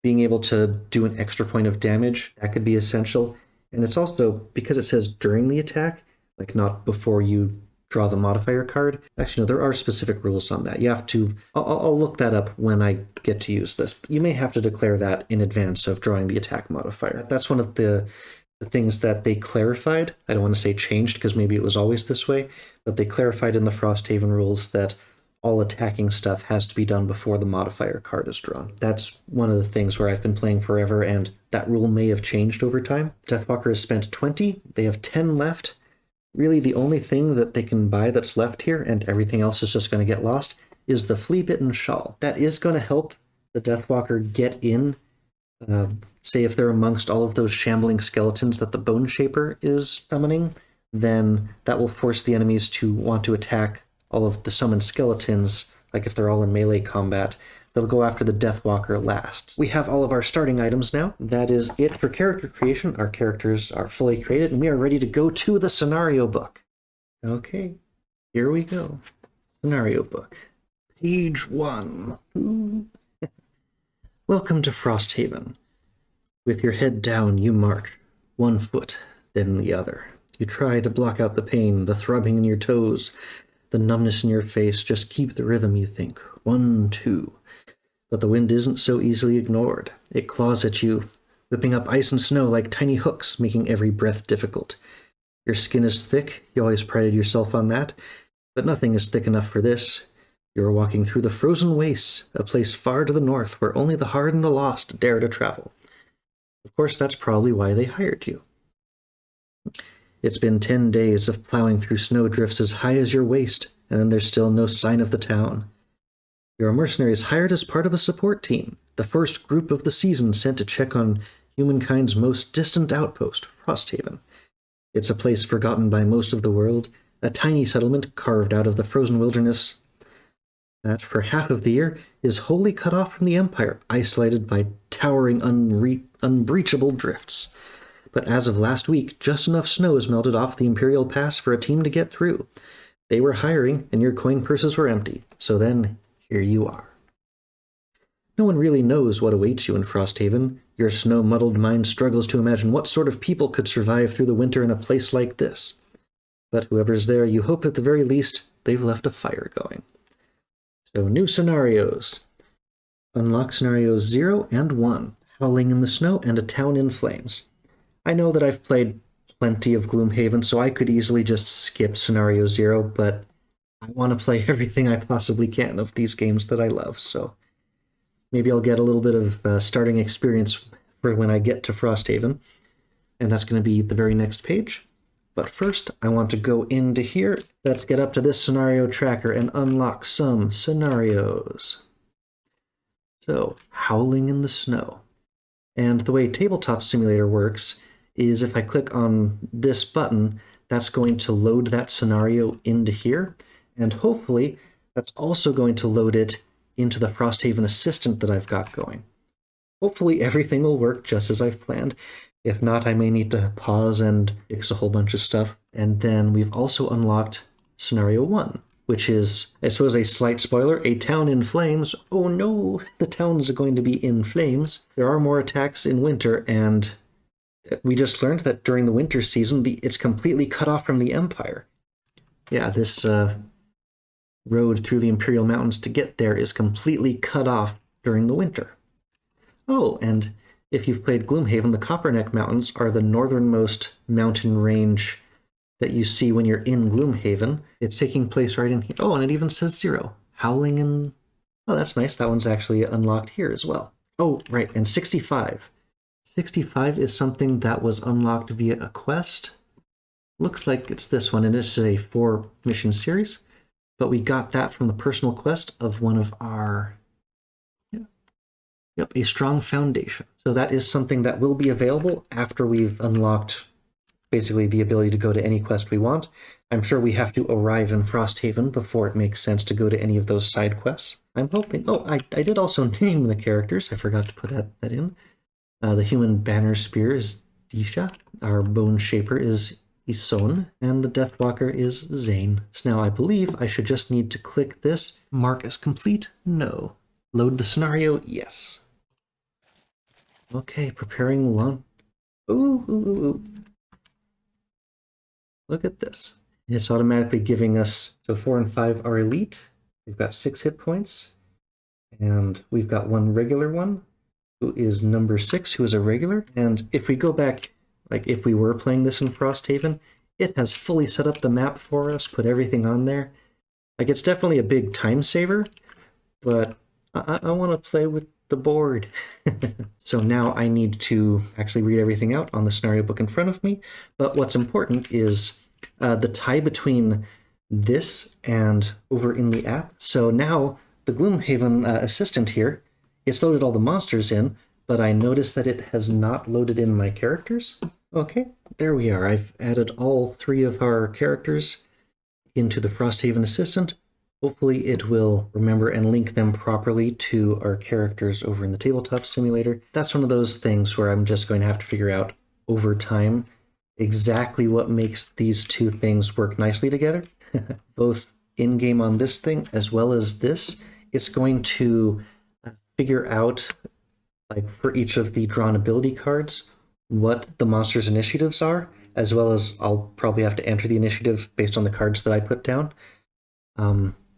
being able to do an extra point of damage, that could be essential. And it's also, because it says during the attack, like not before you draw the modifier card. Actually, no, there are specific rules on that. You have to, I'll look that up when I get to use this. You may have to declare that in advance of drawing the attack modifier. That's one of the things that they clarified. I don't want to say changed because maybe it was always this way, but they clarified in the Frosthaven rules that all attacking stuff has to be done before the modifier card is drawn. That's one of the things where I've been playing forever, and that rule may have changed over time. Deathwalker has spent 20. They have 10 left. Really, the only thing that they can buy that's left here, and everything else is just going to get lost, is the Flea-Bitten Shawl. That is going to help the Deathwalker get in, say if they're amongst all of those shambling skeletons that the Bone Shaper is summoning, then that will force the enemies to want to attack all of the summoned skeletons. Like if they're all in melee combat, they'll go after the Deathwalker last. We have all of our starting items now. That is it for character creation. Our characters are fully created, and we are ready to go to the scenario book. Okay, here we go. Scenario book. Page 1. Welcome to Frosthaven. With your head down, you march, 1 foot, then the other. You try to block out the pain, the throbbing in your toes, the numbness in your face. Just keep the rhythm, you think. 1, 2. But the wind isn't so easily ignored. It claws at you, whipping up ice and snow like tiny hooks, making every breath difficult. Your skin is thick. You always prided yourself on that. But nothing is thick enough for this. You are walking through the frozen wastes, a place far to the north where only the hard and the lost dare to travel. Of course, that's probably why they hired you. It's been 10 days of plowing through snowdrifts as high as your waist, and then there's still no sign of the town. Your mercenaries hired as part of a support team, the first group of the season sent to check on humankind's most distant outpost, Frosthaven. It's a place forgotten by most of the world, a tiny settlement carved out of the frozen wilderness that, for half of the year, is wholly cut off from the Empire, isolated by towering, unbreachable drifts. But as of last week, just enough snow has melted off the Imperial Pass for a team to get through. They were hiring, and your coin purses were empty. So then, here you are. No one really knows what awaits you in Frosthaven. Your snow-muddled mind struggles to imagine what sort of people could survive through the winter in a place like this. But whoever's there, you hope at the very least they've left a fire going. So, new scenarios. Unlock scenarios 0 and 1, Howling in the Snow and a Town in Flames. I know that I've played plenty of Gloomhaven, so I could easily just skip scenario 0, but I want to play everything I possibly can of these games that I love, so maybe I'll get a little bit of starting experience for when I get to Frosthaven, and that's going to be the very next page. But first, I want to go into here. Let's get up to this scenario tracker and unlock some scenarios. So, Howling in the Snow. And the way Tabletop Simulator works is if I click on this button, that's going to load that scenario into here, and hopefully that's also going to load it into the Frosthaven Assistant that I've got going. Hopefully everything will work just as I've planned. If not, I may need to pause and fix a whole bunch of stuff. And then we've also unlocked Scenario 1, which is, I suppose, a slight spoiler, a town in flames. Oh no, the towns are going to be in flames. There are more attacks in winter, and we just learned that during the winter season, it's completely cut off from the Empire. Yeah, this road through the Imperial Mountains to get there is completely cut off during the winter. Oh, and if you've played Gloomhaven, the Copperneck Mountains are the northernmost mountain range that you see when you're in Gloomhaven. It's taking place right in here. Oh, and it even says 0. Howling in... Oh, that's nice. That one's actually unlocked here as well. Oh, right, and 65. 65 is something that was unlocked via a quest. Looks like it's this one, and this is a 4-mission series. But we got that from the personal quest of one of our... Yep, a strong foundation. So that is something that will be available after we've unlocked basically the ability to go to any quest we want. I'm sure we have to arrive in Frosthaven before it makes sense to go to any of those side quests. I'm hoping... Oh, I did also name the characters. I forgot to put that in. The human banner spear is Disha. Our bone shaper is Ison. And the Deathwalker is Zane. So now I believe I should just need to click this. Mark as complete? No. Load the scenario? Yes. Okay, preparing launch. Ooh. Look at this. It's automatically giving us, so 4 and 5 are elite. We've got 6 hit points. And we've got one regular one, who is number 6, who is a regular. And if we go back, like if we were playing this in Frosthaven, it has fully set up the map for us, put everything on there. Like, it's definitely a big time saver, but I want to play with the board. So now I need to actually read everything out on the scenario book in front of me. But what's important is the tie between this and over in the app. So now the Gloomhaven Assistant here, it's loaded all the monsters in, but I noticed that it has not loaded in my characters. Okay, there we are. I've added all 3 of our characters into the Frosthaven Assistant. Hopefully it will remember and link them properly to our characters over in the Tabletop Simulator. That's one of those things where I'm just going to have to figure out over time exactly what makes these two things work nicely together. Both in-game on this thing as well as this. It's going to figure out, like for each of the drawn ability cards, what the monster's initiatives are, as well as I'll probably have to enter the initiative based on the cards that I put down.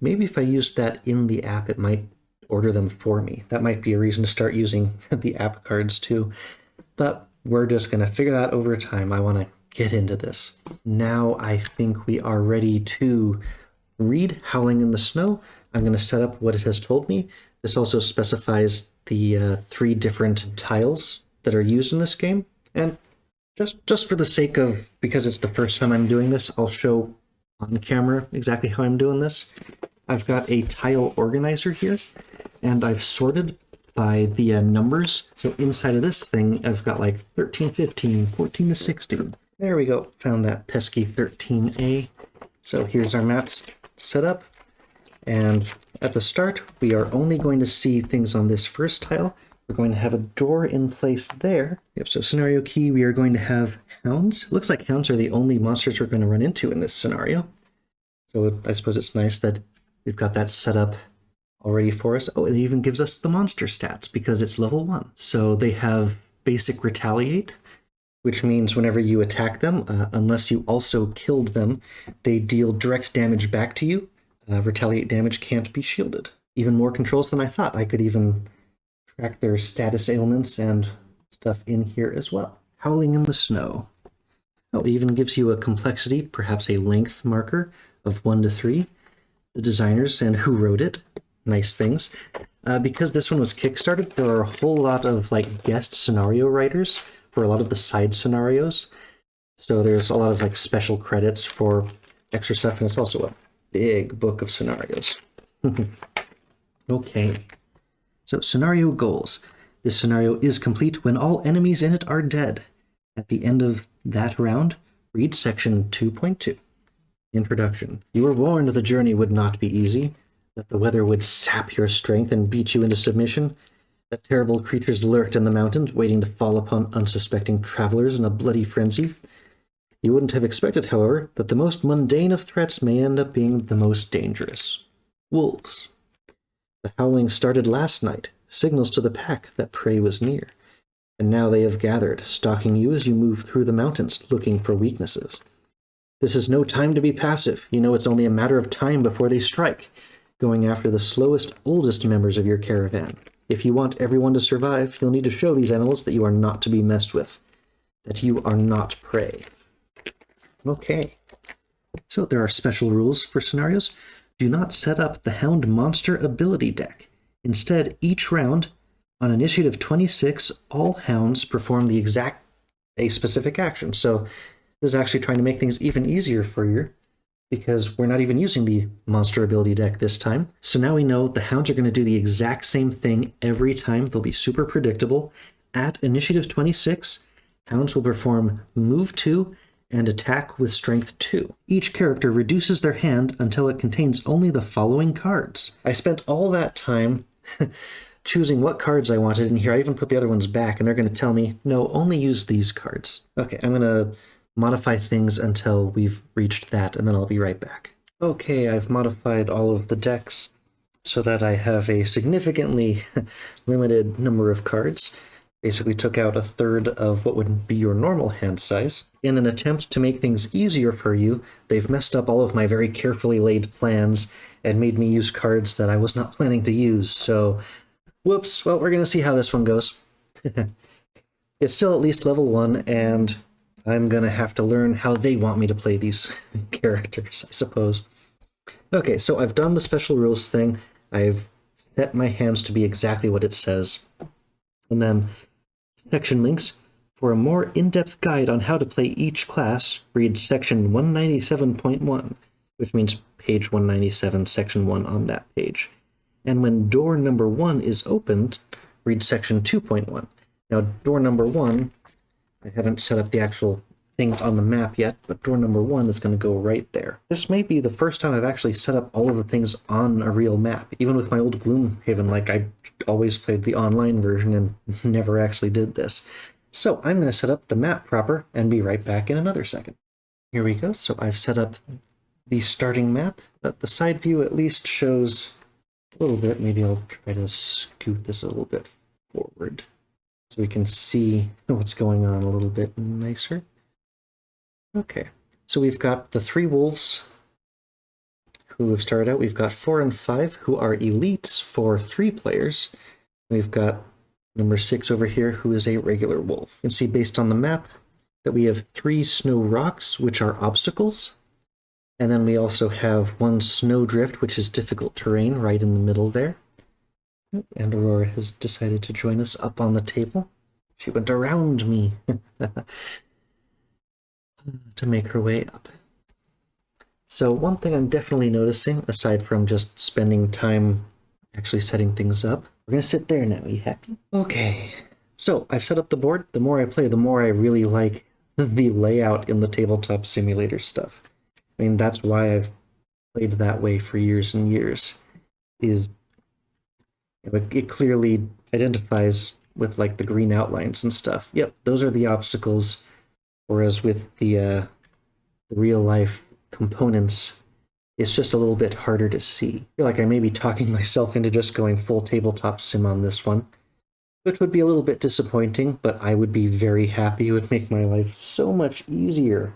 Maybe if I used that in the app, it might order them for me. That might be a reason to start using the app cards too. But we're just going to figure that over time. I want to get into this. Now I think we are ready to read Howling in the Snow. I'm going to set up what it has told me. This also specifies the 3 different tiles that are used in this game. And just for the sake of, because it's the first time I'm doing this, I'll show on camera exactly how I'm doing this. I've got a tile organizer here, and I've sorted by the numbers. So inside of this thing, I've got like 13, 15, 14 to 16. There we go. Found that pesky 13A. So here's our maps set up. And at the start, we are only going to see things on this first tile. We're going to have a door in place there. Yep, so scenario key, we are going to have hounds. Looks like hounds are the only monsters we're going to run into in this scenario. So I suppose it's nice that we've got that set up already for us. Oh, it even gives us the monster stats because it's level 1. So they have basic retaliate, which means whenever you attack them, unless you also killed them, they deal direct damage back to you. Retaliate damage can't be shielded. Even more controls than I thought. I could even track their status ailments and stuff in here as well. Howling in the snow. Oh, it even gives you a complexity, perhaps a length marker of 1 to 3. The designers and who wrote it. Nice things. Because this one was kickstarted, there are a whole lot of like guest scenario writers for a lot of the side scenarios. So there's a lot of like special credits for extra stuff, and it's also a big book of scenarios. Okay. So scenario goals. This scenario is complete when all enemies in it are dead. At the end of that round, read section 2.2. Introduction. You were warned the journey would not be easy, that the weather would sap your strength and beat you into submission, that terrible creatures lurked in the mountains, waiting to fall upon unsuspecting travelers in a bloody frenzy. You wouldn't have expected, however, that the most mundane of threats may end up being the most dangerous. Wolves. The howling started last night, signals to the pack that prey was near, and now they have gathered, stalking you as you move through the mountains, looking for weaknesses. This is no time to be passive. You know it's only a matter of time before they strike, going after the slowest, oldest members of your caravan. If you want everyone to survive, you'll need to show these animals that you are not to be messed with, that you are not prey. Okay, so there are special rules for scenarios. Do not set up the Hound Monster ability deck. Instead, each round, on initiative 26, all hounds perform a specific action. So this is actually trying to make things even easier for you, because we're not even using the monster ability deck this time. So now we know the hounds are going to do the exact same thing every time. They'll be super predictable. At initiative 26, hounds will perform move 2 and attack with strength 2. Each character reduces their hand until it contains only the following cards. I spent all that time choosing what cards I wanted in here. I even put the other ones back, and they're going to tell me, no, only use these cards. Okay, I'm going to modify things until we've reached that, and then I'll be right back. Okay, I've modified all of the decks so that I have a significantly limited number of cards. Basically took out a third of what would be your normal hand size. In an attempt to make things easier for you, they've messed up all of my very carefully laid plans and made me use cards that I was not planning to use, so whoops. Well, we're going to see how this one goes. It's still at least level 1, and I'm going to have to learn how they want me to play these characters, I suppose. Okay, so I've done the special rules thing. I've set my hands to be exactly what it says. And then section links. For a more in-depth guide on how to play each class, read section 197.1, which means page 197, section 1 on that page. And when door number 1 is opened, read section 2.1. Now, door number 1, I haven't set up the actual things on the map yet, but door number 1 is going to go right there. This may be the first time I've actually set up all of the things on a real map. Even with my old Gloomhaven, like, I always played the online version and never actually did this. So I'm going to set up the map proper and be right back in another second. Here we go. So I've set up the starting map, but the side view at least shows a little bit. Maybe I'll try to scoot this a little bit forward so we can see what's going on a little bit nicer. Okay, so we've got the 3 wolves who have started out. We've got 4 and 5 who are elites for 3 players. We've got number 6 over here who is a regular wolf. You can see based on the map that we have 3 snow rocks, which are obstacles. And then we also have 1 snowdrift, which is difficult terrain, right in the middle there. And Aurora has decided to join us up on the table. She went around me to make her way up. So one thing I'm definitely noticing, aside from just spending time actually setting things up, we're going to sit there now. Are you happy? Okay. So I've set up the board. The more I play, the more I really like the layout in the tabletop simulator stuff. I mean, that's why I've played that way for years and years, is it clearly identifies with like the green outlines and stuff. Yep, those are the obstacles, whereas with the real life components, It's just a little bit harder to see. I feel like I may be talking myself into just going full tabletop sim on this one, which would be a little bit disappointing, but I would be very happy. It would make my life so much easier.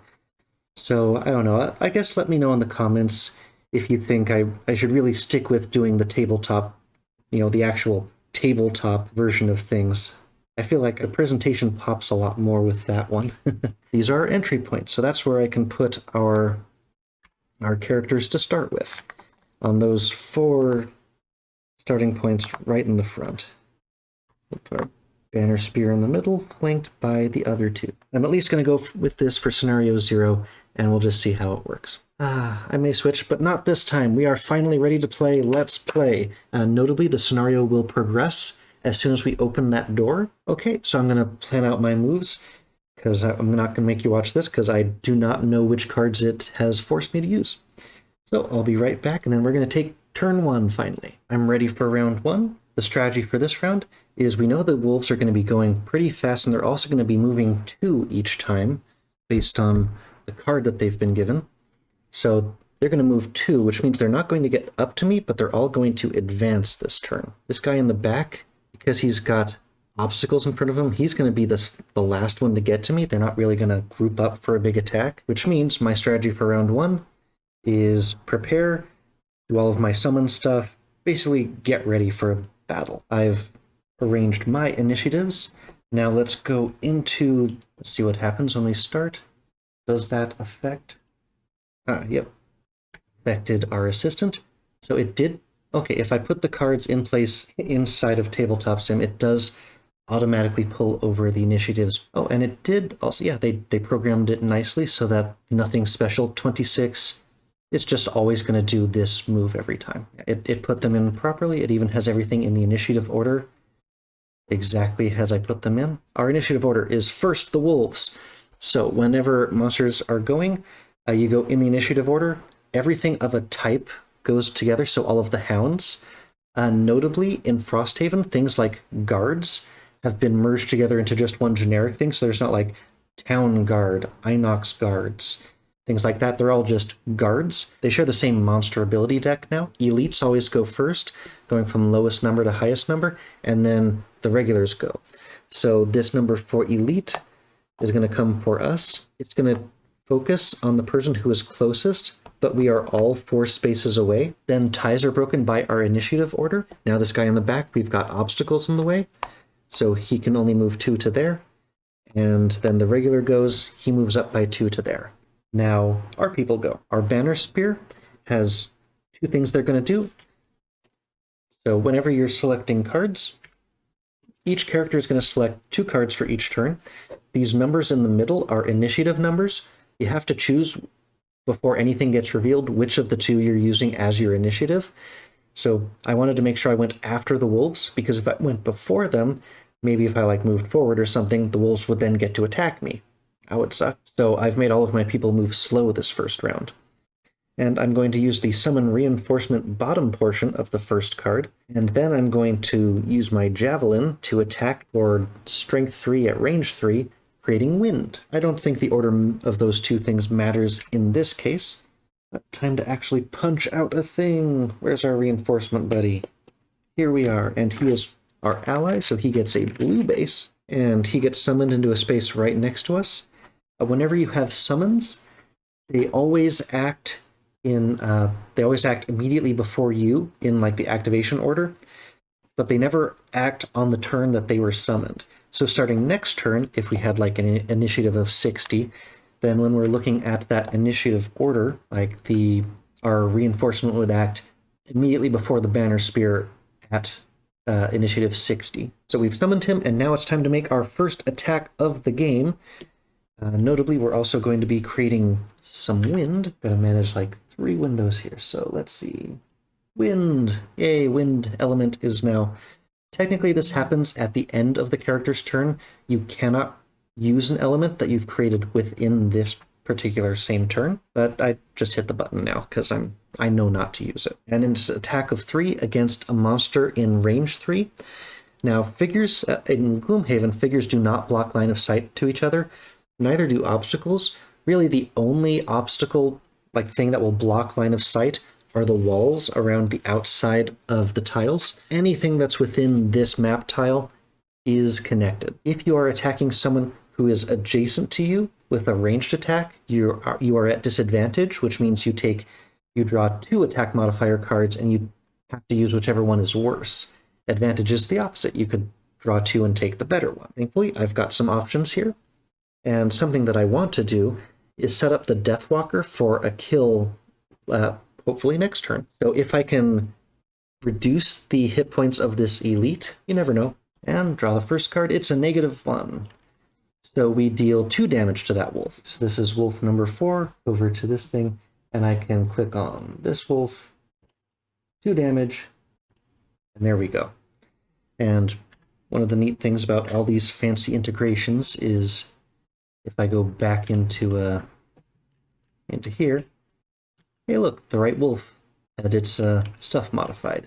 So, I don't know. I guess let me know in the comments if you think I should really stick with doing the tabletop, the actual tabletop version of things. I feel like the presentation pops a lot more with that one. These are our entry points, so that's where I can put our characters to start with, on those 4 starting points right in the front. We'll put our banner spear in the middle, flanked by the other 2. I'm at least going to go with this for scenario 0, and we'll just see how it works. I may switch, but not this time. We are finally ready to play. Let's play. Notably, the scenario will progress as soon as we open that door. Okay, so I'm going to plan out my moves, because I'm not going to make you watch this, because I do not know which cards it has forced me to use. So I'll be right back, and then we're going to take turn 1 finally. I'm ready for round 1. The strategy for this round is we know the wolves are going to be going pretty fast, and they're also going to be moving 2 each time based on the card that they've been given. So they're going to move 2, which means they're not going to get up to me, but they're all going to advance this turn. This guy in the back, because he's got obstacles in front of him, he's going to be the last one to get to me. They're not really going to group up for a big attack, which means my strategy for round 1 is prepare, do all of my summon stuff, basically get ready for battle. I've arranged my initiatives. Now let's go into, let's see what happens when we start. Does that affect? Yep. Affected our assistant. So it did. Okay, if I put the cards in place inside of Tabletop Sim, it does automatically pull over the initiatives. Oh, and it did also, yeah, they programmed it nicely so that nothing special. 26, it's just always going to do this move every time. It put them in properly. It even has everything in the initiative order exactly as I put them in. Our initiative order is first the wolves. So whenever monsters are going, you go in the initiative order. Everything of a type goes together, so all of the hounds. Notably, in Frosthaven, things like guards have been merged together into just one generic thing, so there's not like town guard, Inox guards, things like that. They're all just guards. They share the same monster ability deck now. Elites always go first, going from lowest number to highest number, and then the regulars go. So this number for elite is going to come for us. It's going to focus on the person who is closest, but we are all 4 spaces away. Then ties are broken by our initiative order. Now this guy in the back, we've got obstacles in the way, so he can only move 2 to there. And then the regular goes, he moves up by 2 to there. Now our people go. Our banner spear has 2 things they're going to do. So whenever you're selecting cards, each character is going to select 2 cards for each turn. These numbers in the middle are initiative numbers. You have to choose before anything gets revealed which of the 2 you're using as your initiative. So I wanted to make sure I went after the wolves, because if I went before them, maybe if I moved forward or something, the wolves would then get to attack me. That would suck. So I've made all of my people move slow this first round. And I'm going to use the summon reinforcement bottom portion of the first card, and then I'm going to use my javelin to attack for strength 3 at range 3, creating wind. I don't think the order of those 2 things matters in this case. But time to actually punch out a thing. Where's our reinforcement buddy? Here we are, and he is our ally, so he gets a blue base, and he gets summoned into a space right next to us. Whenever you have summons, they always act immediately before you in the activation order, but they never act on the turn that they were summoned. So starting next turn, if we had an initiative of 60, then when we're looking at that initiative order, our reinforcement would act immediately before the banner spear at initiative 60. So we've summoned him, and now it's time to make our first attack of the game. Notably, we're also going to be creating some wind. Gotta manage 3 windows here, so let's see. Wind! Yay, wind element is now... Technically, this happens at the end of the character's turn. You cannot use an element that you've created within this particular same turn, but I just hit the button now because I know not to use it. And it's an attack of 3 against a monster in range 3. Now, figures in Gloomhaven, figures do not block line of sight to each other. Neither do obstacles. Really, the only obstacle like thing that will block line of sight are the walls around the outside of the tiles. Anything that's within this map tile is connected. If you are attacking someone who is adjacent to you with a ranged attack, you are at disadvantage, which means you draw 2 attack modifier cards and you have to use whichever one is worse. Advantage is the opposite. You could draw 2 and take the better one. Thankfully, I've got some options here. And something that I want to do is set up the Deathwalker for a kill, hopefully next turn. So if I can reduce the hit points of this elite, you never know. And draw the first card. It's a -1. So we deal 2 damage to that wolf. So this is wolf number 4. Over to this thing, and I can click on this wolf. 2 damage. And there we go. And one of the neat things about all these fancy integrations is if I go back into here, hey look, the right wolf had its stuff modified.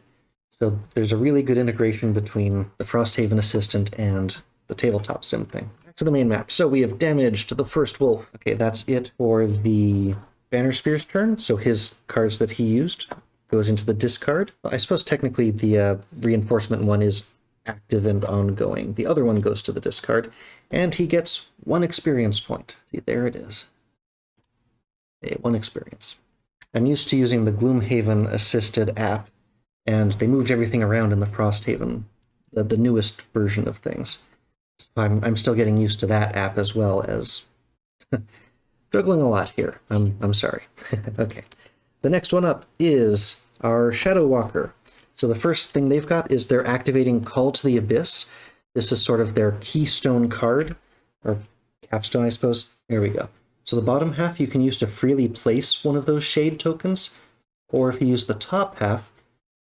So there's a really good integration between the Frosthaven Assistant and the tabletop sim thing. Back to the main map. So we have damaged the first wolf. Okay, that's it for the Banner Spear's turn. So his cards that he used goes into the discard. I suppose technically the reinforcement one is active and ongoing. The other one goes to the discard, and he gets 1 experience point. See, there it is. Okay, 1 experience. I'm used to using the Gloomhaven assisted app, and they moved everything around in the Frosthaven, the newest version of things. So I'm still getting used to that app as well as struggling a lot here. I'm sorry. Okay. The next one up is our Shadow Walker. So the first thing they've got is they're activating Call to the Abyss. This is sort of their keystone card, or capstone, I suppose. There we go. So the bottom half you can use to freely place one of those shade tokens, or if you use the top half,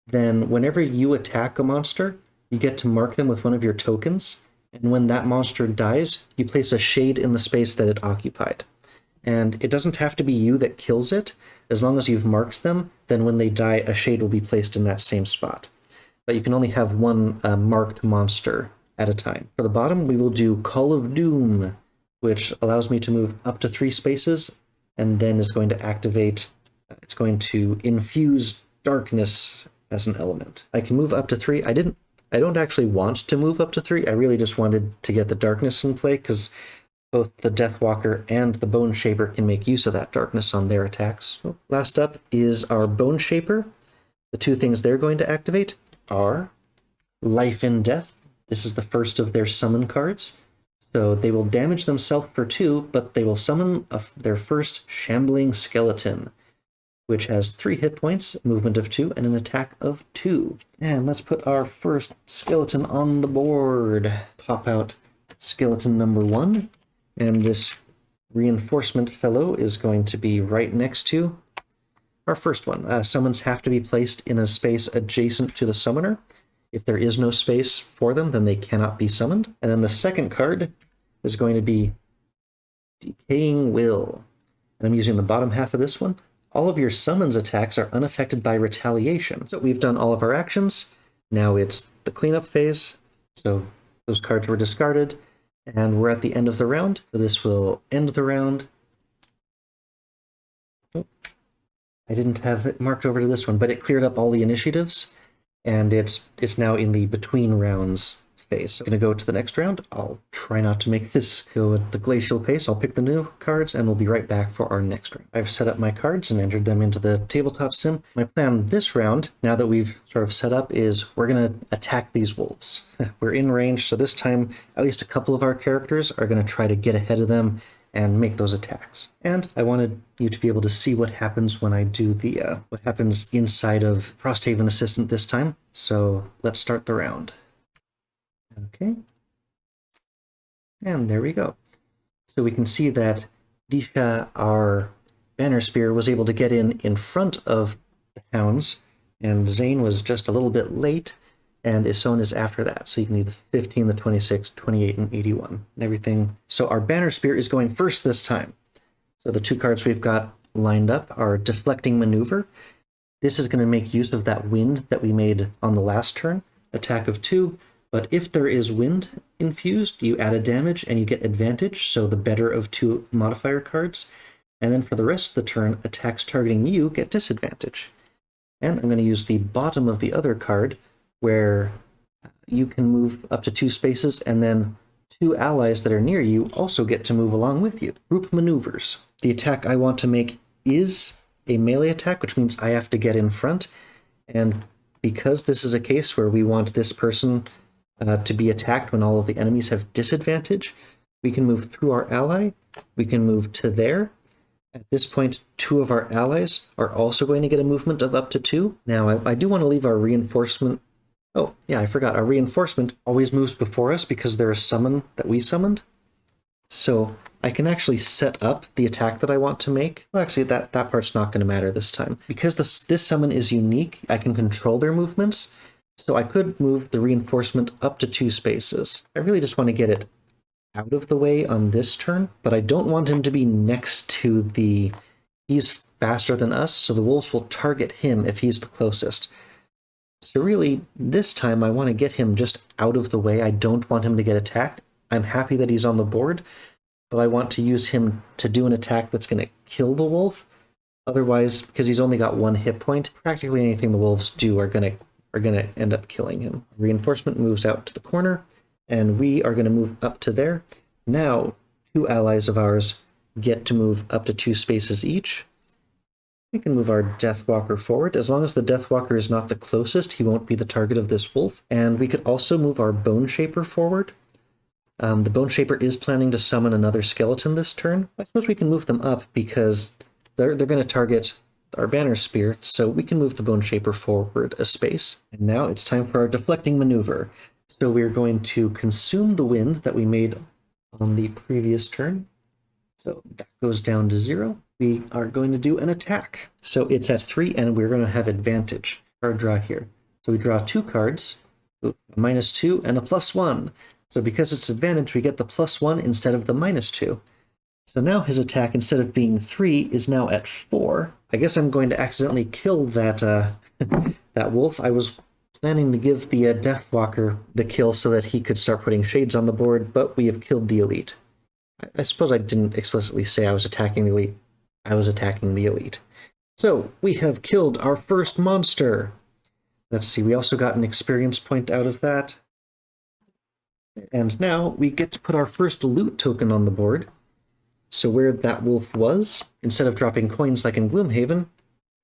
then whenever you attack a monster, you get to mark them with one of your tokens, and when that monster dies, you place a shade in the space that it occupied. And it doesn't have to be you that kills it. As long as you've marked them, then when they die, a shade will be placed in that same spot. But you can only have one marked monster at a time. For the bottom, we will do Call of Doom, which allows me to move up to 3 spaces, and then is going to activate, it's going to infuse darkness as an element. I can move up to 3. I don't actually want to move up to 3. I really just wanted to get the darkness in play, because both the Deathwalker and the Bone Shaper can make use of that darkness on their attacks. So last up is our Bone Shaper. The 2 things they're going to activate are Life and Death. This is the first of their summon cards. So they will damage themselves for 2, but they will summon their first Shambling Skeleton, which has 3 hit points, movement of 2, and an attack of 2. And let's put our first skeleton on the board. Pop out skeleton number 1. And this reinforcement fellow is going to be right next to our first one. Summons have to be placed in a space adjacent to the summoner. If there is no space for them, then they cannot be summoned. And then the second card is going to be Decaying Will. And I'm using the bottom half of this one. All of your summons attacks are unaffected by retaliation. So we've done all of our actions. Now it's the cleanup phase. So those cards were discarded. And we're at the end of the round, so this will end the round. Oh, I didn't have it marked over to this one, but it cleared up all the initiatives, and it's now in the between rounds phase. So I'm going to go to the next round. I'll try not to make this go at the glacial pace. I'll pick the new cards, and we'll be right back for our next round. I've set up my cards and entered them into the tabletop sim. My plan this round, now that we've sort of set up, is we're going to attack these wolves. We're in range, so this time at least a couple of our characters are going to try to get ahead of them and make those attacks. And I wanted you to be able to see what happens when I do the what happens inside of Frosthaven Assistant this time. So let's start the round. Okay, and there we go. So we can see that Disha, our Banner Spear, was able to get in front of the hounds, and Zane was just a little bit late, and Isoan is after that. So you can do the 15, the 26, 28, and 81, and everything. So our Banner Spear is going first this time. So the 2 cards we've got lined up are Deflecting Maneuver. This is going to make use of that wind that we made on the last turn. Attack of 2. But if there is wind infused, you add a damage and you get advantage, so the better of 2 modifier cards. And then for the rest of the turn, attacks targeting you get disadvantage. And I'm going to use the bottom of the other card, where you can move up to 2 spaces, and then 2 allies that are near you also get to move along with you. Group maneuvers. The attack I want to make is a melee attack, which means I have to get in front. And because this is a case where we want this person to be attacked when all of the enemies have disadvantage, we can move through our ally, we can move to there. At this point, 2 of our allies are also going to get a movement of up to 2. Now, I do want to leave our reinforcement. Oh, yeah, I forgot. Our reinforcement always moves before us because they're a summon that we summoned. So I can actually set up the attack that I want to make. Well, actually, that part's not going to matter this time. Because this summon is unique, I can control their movements. So I could move the reinforcement up to 2 spaces. I really just want to get it out of the way on this turn, but I don't want him to be next to the... He's faster than us, so the wolves will target him if he's the closest. So really, this time I want to get him just out of the way. I don't want him to get attacked. I'm happy that he's on the board, but I want to use him to do an attack that's going to kill the wolf. Otherwise, because he's only got 1 hit point, practically anything the wolves do are going to end up killing him. Reinforcement moves out to the corner, and we are going to move up to there. Now, 2 allies of ours get to move up to 2 spaces each. We can move our Deathwalker forward. As long as the Deathwalker is not the closest, he won't be the target of this wolf. And we could also move our Bone Shaper forward. The Bone Shaper is planning to summon another skeleton this turn. I suppose we can move them up because they're going to target our Banner Spear, so we can move the Bone Shaper forward a space. And now it's time for our deflecting maneuver. So we're going to consume the wind that we made on the previous turn. So that goes down to 0. We are going to do an attack. So it's at 3, and we're going to have advantage. Card draw here. So we draw 2 cards, a -2 and a +1. So because it's advantage, we get the +1 instead of the -2. So now his attack, instead of being 3, is now at 4. I guess I'm going to accidentally kill that that wolf. I was planning to give the Deathwalker the kill so that he could start putting shades on the board, but we have killed the elite. I suppose I didn't explicitly say I was attacking the elite. I was attacking the elite. So we have killed our first monster. Let's see, we also got an experience point out of that. And now we get to put our first loot token on the board. So where that wolf was, instead of dropping coins like in Gloomhaven,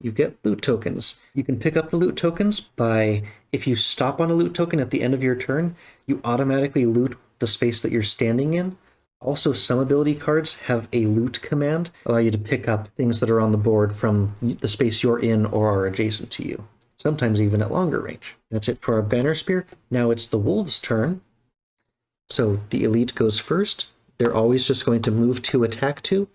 you get loot tokens. You can pick up the loot tokens by, if you stop on a loot token at the end of your turn, you automatically loot the space that you're standing in. Also, some ability cards have a loot command, allow you to pick up things that are on the board from the space you're in or are adjacent to you, sometimes even at longer range. That's it for our Banner Spear. Now it's the wolves' turn. So the elite goes first. They're always just going to move to attack 2.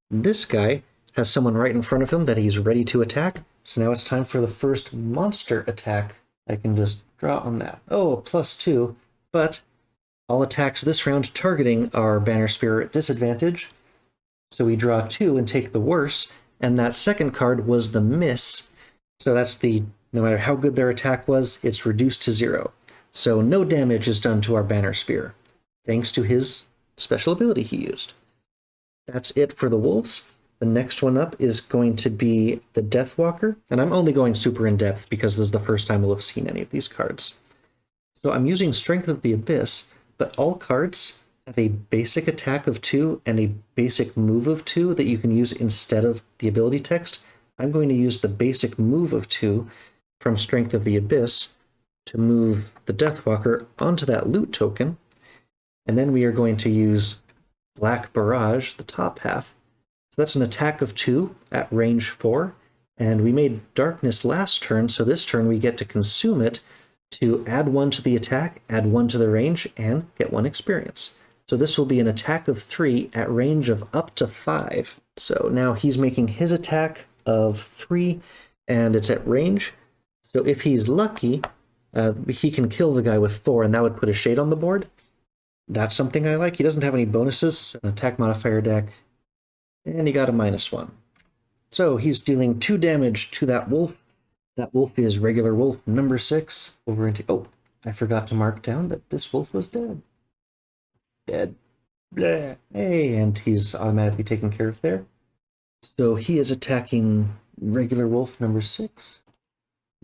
This guy has someone right in front of him that he's ready to attack. So now it's time for the first monster attack. I can just draw on that. Oh, a +2, but all attacks this round targeting our Banner Spear are at disadvantage. So we draw 2 and take the worse, and that second card was the miss. So that's the, no matter how good their attack was, it's reduced to 0. So no damage is done to our Banner Spear, thanks to his special ability he used. That's it for the wolves. The next one up is going to be the Deathwalker, and I'm only going super in-depth because this is the first time we'll have seen any of these cards. So I'm using Strength of the Abyss, but all cards have a basic attack of 2 and a basic move of 2 that you can use instead of the ability text. I'm going to use the basic move of 2 from Strength of the Abyss to move the Deathwalker onto that loot token, and then we are going to use Black Barrage, the top half. So that's an attack of 2 at range 4, and we made Darkness last turn, so this turn we get to consume it to add 1 to the attack, add 1 to the range, and get 1 experience. So this will be an attack of 3 at range of up to 5. So now he's making his attack of 3, and it's at range. So if he's lucky, he can kill the guy with 4, and that would put a shade on the board. That's something I like. He doesn't have any bonuses, an attack modifier deck, and he got a -1. So he's dealing 2 damage to that wolf. That wolf is regular wolf number 6 over into... Oh, I forgot to mark down that this wolf was dead. Dead. Blah. Hey, and he's automatically taken care of there. So he is attacking regular wolf number 6.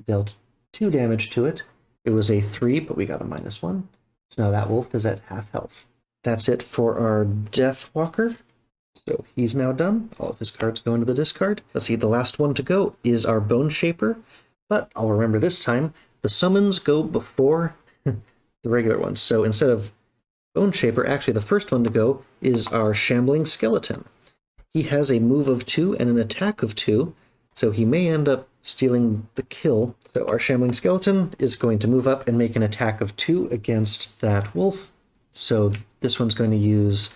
Dealt 2 damage to it. It was a 3, but we got a -1. So now that wolf is at half health. That's it for our Deathwalker. So he's now done. All of his cards go into the discard. Let's see, the last one to go is our Bone Shaper. But I'll remember this time, the summons go before the regular ones. So instead of Bone Shaper, actually the first one to go is our Shambling Skeleton. He has a move of 2 and an attack of 2, so he may end up stealing the kill. So our Shambling Skeleton is going to move up and make an attack of 2 against that wolf. So this one's going to use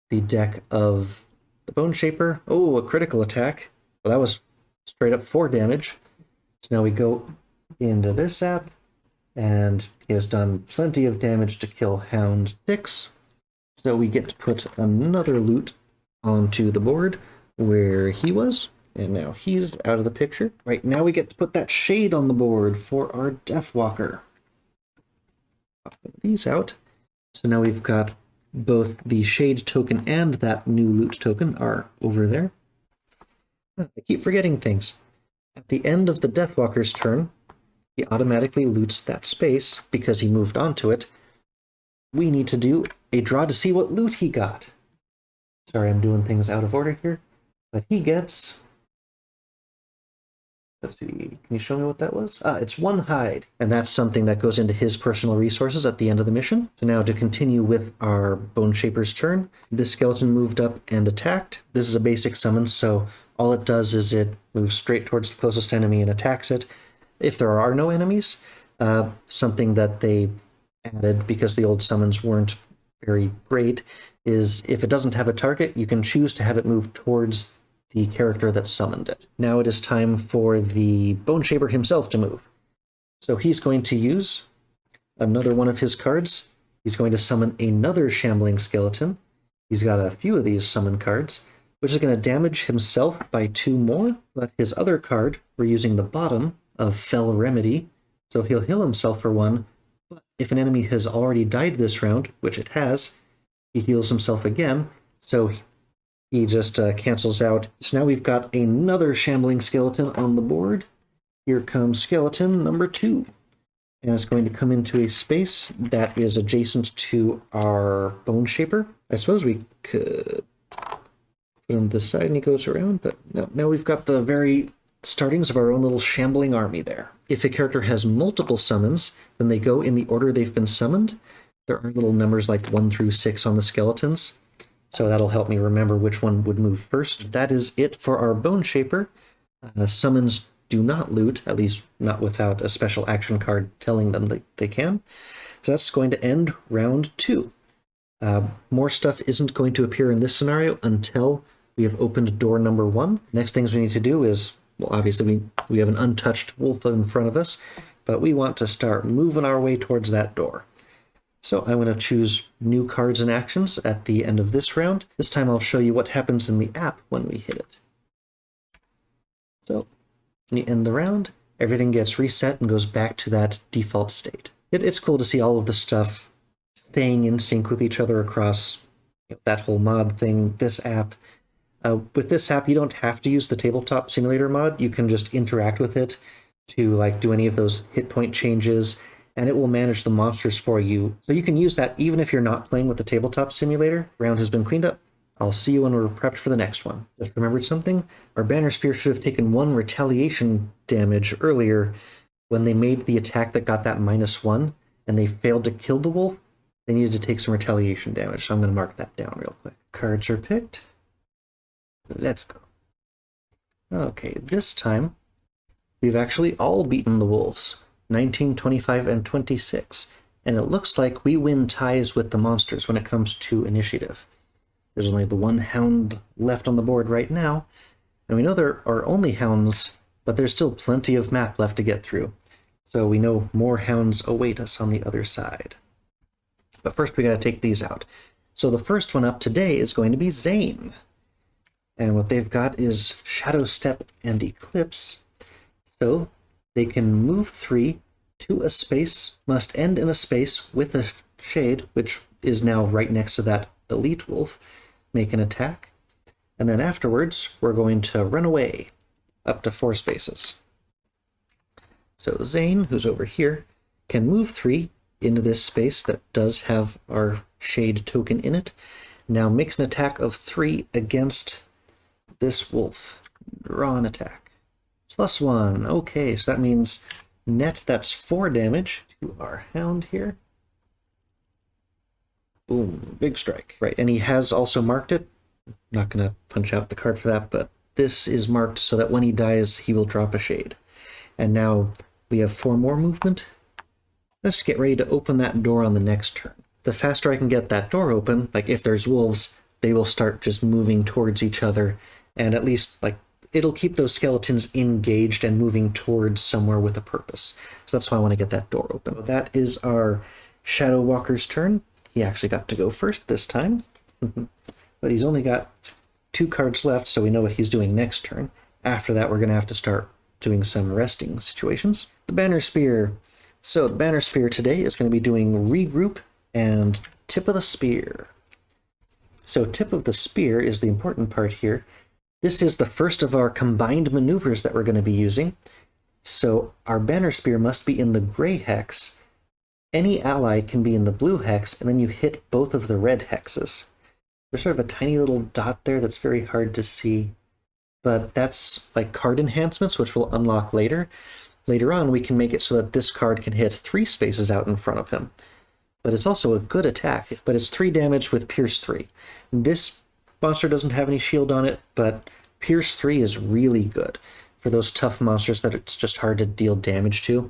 the deck of the Bone Shaper. Oh, a critical attack. Well, that was straight up 4 damage. So now we go into this app, and he has done plenty of damage to kill Hound 6. So we get to put another loot onto the board where he was, and now he's out of the picture. Right now we get to put that shade on the board for our Deathwalker. Pop these out. So now we've got both the shade token and that new loot token are over there. I keep forgetting things. At the end of the Deathwalker's turn, he automatically loots that space because he moved onto it. We need to do a draw to see what loot he got. Sorry, I'm doing things out of order here. But he gets... Let's see, can you show me what that was? It's 1 hide. And that's something that goes into his personal resources at the end of the mission. So now to continue with our Bone Shaper's turn, this skeleton moved up and attacked. This is a basic summon, so all it does is it moves straight towards the closest enemy and attacks it. If there are no enemies, something that they added because the old summons weren't very great is if it doesn't have a target, you can choose to have it move towards the character that summoned it. Now it is time for the Bone Shaper himself to move. So he's going to use another one of his cards. He's going to summon another Shambling Skeleton. He's got a few of these summon cards, which is going to damage himself by 2 more, but his other card, we're using the bottom of Fell Remedy, so he'll heal himself for 1, but if an enemy has already died this round, which it has, he heals himself again, so he just cancels out. So now we've got another Shambling Skeleton on the board. Here comes skeleton number 2. And it's going to come into a space that is adjacent to our Bone Shaper. I suppose we could put him to the side and he goes around, but no. Now we've got the very startings of our own little shambling army there. If a character has multiple summons, then they go in the order they've been summoned. There are little numbers like 1 through 6 on the skeletons. So that'll help me remember which one would move first. That is it for our Bone Shaper. Summons do not loot, at least not without a special action card telling them that they can. So that's going to end round 2. More stuff isn't going to appear in this scenario until we have opened door number 1. Next things we need to do is, well, obviously we have an untouched wolf in front of us, but we want to start moving our way towards that door. So I'm going to choose new cards and actions at the end of this round. This time I'll show you what happens in the app when we hit it. So when you end the round, everything gets reset and goes back to that default state. It's cool to see all of the stuff staying in sync with each other across that whole mod thing, this app. With this app, you don't have to use the Tabletop Simulator mod. You can just interact with it to like do any of those hit point changes, and it will manage the monsters for you. So you can use that even if you're not playing with the Tabletop Simulator. Round has been cleaned up. I'll see you when we're prepped for the next one. Just remembered something. Our Banner Spear should have taken 1 retaliation damage earlier when they made the attack that got that -1, and they failed to kill the wolf. They needed to take some retaliation damage, so I'm going to mark that down real quick. Cards are picked. Let's go. Okay, this time we've actually all beaten the wolves. 19, 25, and 26. And it looks like we win ties with the monsters when it comes to initiative. There's only the 1 hound left on the board right now, and we know there are only hounds, but there's still plenty of map left to get through. So we know more hounds await us on the other side. But first we gotta take these out. So the first one up today is going to be Zane. And what they've got is Shadow Step and Eclipse. So they can move 3 to a space, must end in a space with a shade, which is now right next to that elite wolf, make an attack. And then afterwards, we're going to run away up to 4 spaces. So Zane, who's over here, can move 3 into this space that does have our shade token in it. Now makes an attack of 3 against this wolf. Draw an attack. +1. Okay, so that means net that's 4 damage to our hound here. Boom, big strike. Right, and he has also marked it. Not going to punch out the card for that, but this is marked so that when he dies, he will drop a shade. And now we have 4 more movement. Let's get ready to open that door on the next turn. The faster I can get that door open, like if there's wolves, they will start just moving towards each other, and at least like it'll keep those skeletons engaged and moving towards somewhere with a purpose. So that's why I want to get that door open. That is our Shadow Walker's turn. He actually got to go first this time, but he's only got 2 cards left, so we know what he's doing next turn. After that, we're going to have to start doing some resting situations. The Banner Spear. So the Banner Spear today is going to be doing Regroup and Tip of the Spear. So Tip of the Spear is the important part here. This is the first of our combined maneuvers that we're going to be using. So our Banner Spear must be in the gray hex. Any ally can be in the blue hex, and then you hit both of the red hexes. There's sort of a tiny little dot there that's very hard to see, but that's like card enhancements, which we'll unlock later. Later on, we can make it so that this card can hit 3 spaces out in front of him. But it's also a good attack, but it's 3 damage with Pierce 3. This monster doesn't have any shield on it, but Pierce 3 is really good for those tough monsters that it's just hard to deal damage to.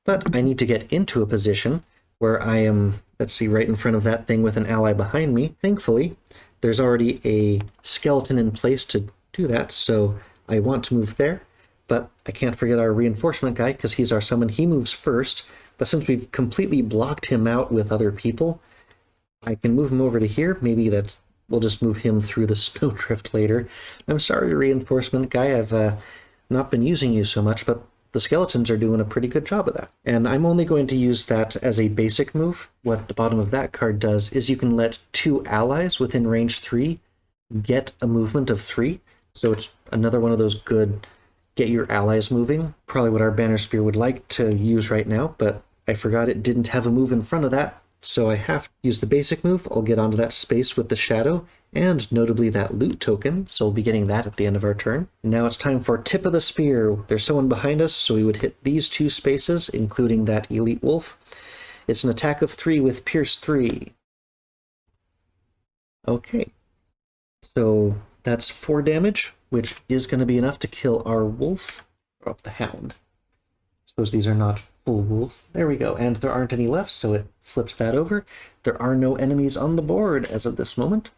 But I need to get into a position where I am, let's see, right in front of that thing with an ally behind me. Thankfully, there's already a skeleton in place to do that, so I want to move there. But I can't forget our reinforcement guy, because he's our summon. He moves first, but since we've completely blocked him out with other people, I can move him over to here. Maybe we'll just move him through the snowdrift later. I'm sorry, reinforcement guy, I've not been using you so much, but the skeletons are doing a pretty good job of that. And I'm only going to use that as a basic move. What the bottom of that card does is you can let 2 allies within range 3 get a movement of 3. So it's another one of those good get your allies moving. Probably what our Banner Spear would like to use right now, but I forgot it didn't have a move in front of that. So I have to use the basic move. I'll get onto that space with the shadow, and notably that loot token, so we'll be getting that at the end of our turn. And now it's time for Tip of the Spear. There's someone behind us, so we would hit these 2 spaces, including that elite wolf. It's an attack of 3 with Pierce 3. Okay, so that's 4 damage, which is going to be enough to kill our wolf, or the hound. I suppose these are not full wolves. There we go, and there aren't any left, so it flips that over. There are no enemies on the board as of this moment.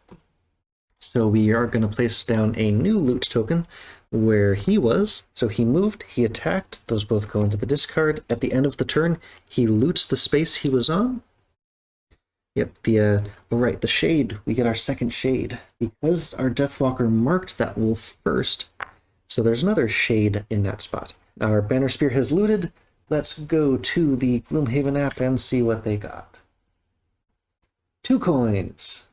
So we are going to place down a new loot token where he was. So he moved, he attacked, those both go into the discard. At the end of the turn, he loots the space he was on. Yep, oh right, the shade. We get our second shade. Because our Deathwalker marked that wolf first, so there's another shade in that spot. Our Banner Spear has looted. Let's go to the Gloomhaven app and see what they got. 2 coins.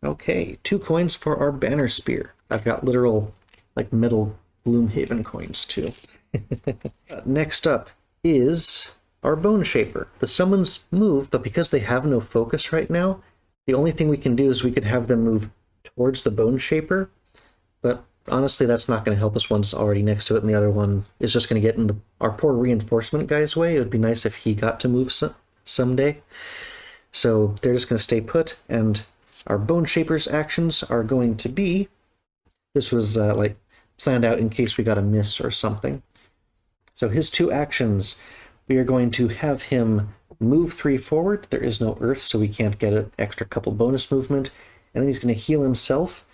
Okay, 2 coins for our Banner Spear. I've got literal, like, metal Gloomhaven coins, too. Next up is our Bone Shaper. The summons move, but because they have no focus right now, the only thing we can do is we could have them move towards the Bone Shaper, but honestly, that's not going to help us. One's already next to it, and the other one is just going to get in our poor reinforcement guy's way. It would be nice if he got to move someday. So they're just going to stay put, and our Bone Shaper's actions are going to be... This was like planned out in case we got a miss or something. So his 2 actions, we are going to have him move 3 forward. There is no earth, so we can't get an extra couple bonus movement. And then he's going to heal himself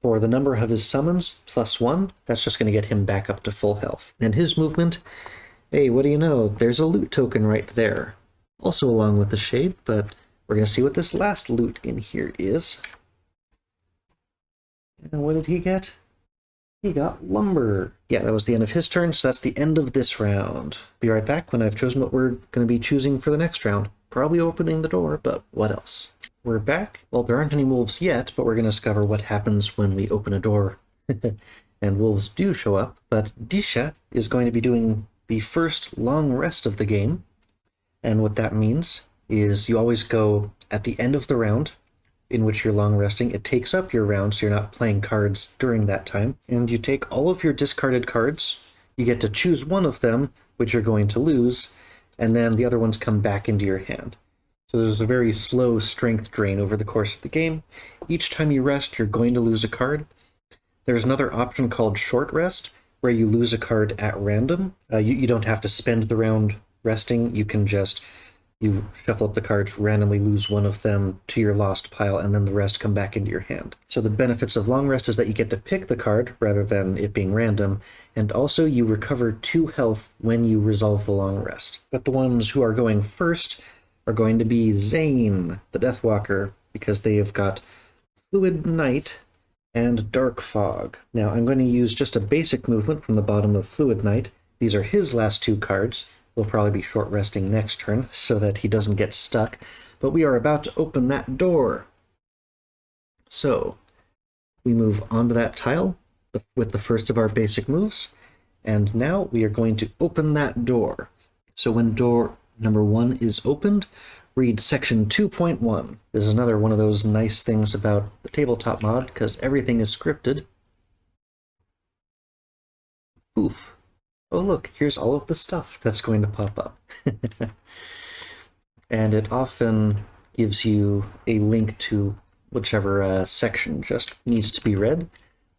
for the number of his summons, +1. That's just going to get him back up to full health. And his movement, hey, what do you know? There's a loot token right there. Also along with the shade, but we're going to see what this last loot in here is. And what did he get? He got lumber. Yeah, that was the end of his turn, so that's the end of this round. Be right back when I've chosen what we're going to be choosing for the next round. Probably opening the door, but what else? we're back. Well, there aren't any wolves yet, but we're going to discover what happens when we open a door. And wolves do show up, but Disha is going to be doing the first long rest of the game. And what that means is you always go at the end of the round in which you're long resting. It takes up your round, so you're not playing cards during that time. And you take all of your discarded cards. You get to choose one of them, which you're going to lose, and then the other ones come back into your hand. So there's a very slow strength drain over the course of the game. Each time you rest, you're going to lose a card. There's another option called short rest, where you lose a card at random. You don't have to spend the round resting. You can just shuffle up the cards, randomly lose one of them to your lost pile, and then the rest come back into your hand. So the benefits of long rest is that you get to pick the card rather than it being random, and also you recover 2 health when you resolve the long rest. But the ones who are going first are going to be Zane, the Deathwalker, because they have got Fluid Night and Dark Fog. Now I'm going to use just a basic movement from the bottom of Fluid Night. These are his last 2 cards. We'll probably be short resting next turn so that he doesn't get stuck. But we are about to open that door. So we move onto that tile with the first of our basic moves. And now we are going to open that door. So when door number 1 is opened, read section 2.1. This is another one of those nice things about the tabletop mod, because everything is scripted. Oof. Oh look, here's all of the stuff that's going to pop up. And it often gives you a link to whichever section just needs to be read,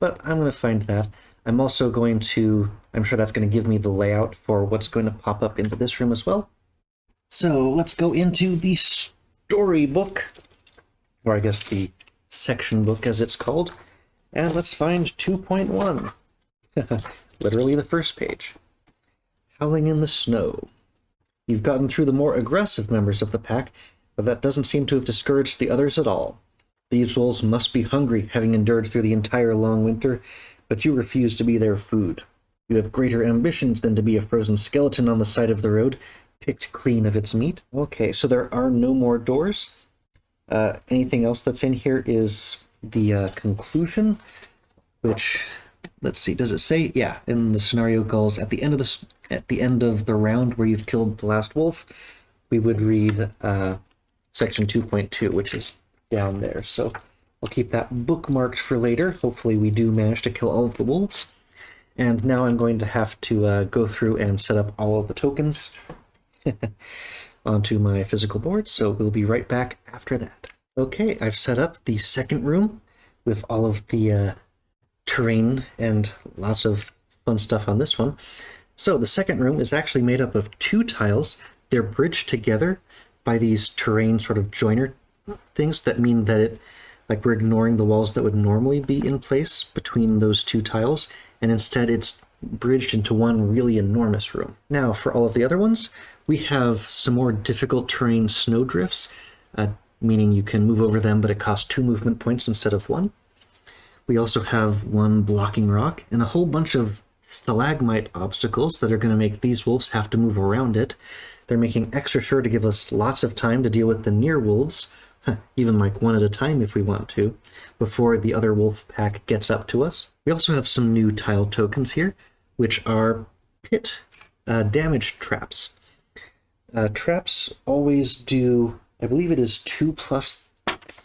but I'm going to find that. I'm also going to, I'm sure that's going to give me the layout for what's going to pop up into this room as well. So let's go into the storybook, or I guess the section book as it's called, and let's find 2.1. Literally the first page. Howling in the snow. You've gotten through the more aggressive members of the pack, but that doesn't seem to have discouraged the others at all. These wolves must be hungry, having endured through the entire long winter, but you refuse to be their food. You have greater ambitions than to be a frozen skeleton on the side of the road, picked clean of its meat. Okay, so there are no more doors. Anything else that's in here is the conclusion, which, let's see, does it say? Yeah, in the scenario goals at the end of the round where you've killed the last wolf, we would read section 2.2, which is down there. So I'll keep that bookmarked for later. Hopefully we do manage to kill all of the wolves. And now I'm going to have to go through and set up all of the tokens onto my physical board, so we'll be right back after that. Okay, I've set up the second room with all of the terrain and lots of fun stuff on this one. So the second room is actually made up of 2 tiles. They're bridged together by these terrain sort of joiner things that mean that like we're ignoring the walls that would normally be in place between those 2 tiles, and instead it's bridged into one really enormous room. Now, for all of the other ones, we have some more difficult terrain snowdrifts, meaning you can move over them, but it costs 2 movement points instead of 1. We also have 1 blocking rock and a whole bunch of stalagmite obstacles that are going to make these wolves have to move around it. They're making extra sure to give us lots of time to deal with the near wolves, even like 1 at a time if we want to, before the other wolf pack gets up to us. We also have some new tile tokens here, which are pit damage traps. Traps always do, I believe it is 2 plus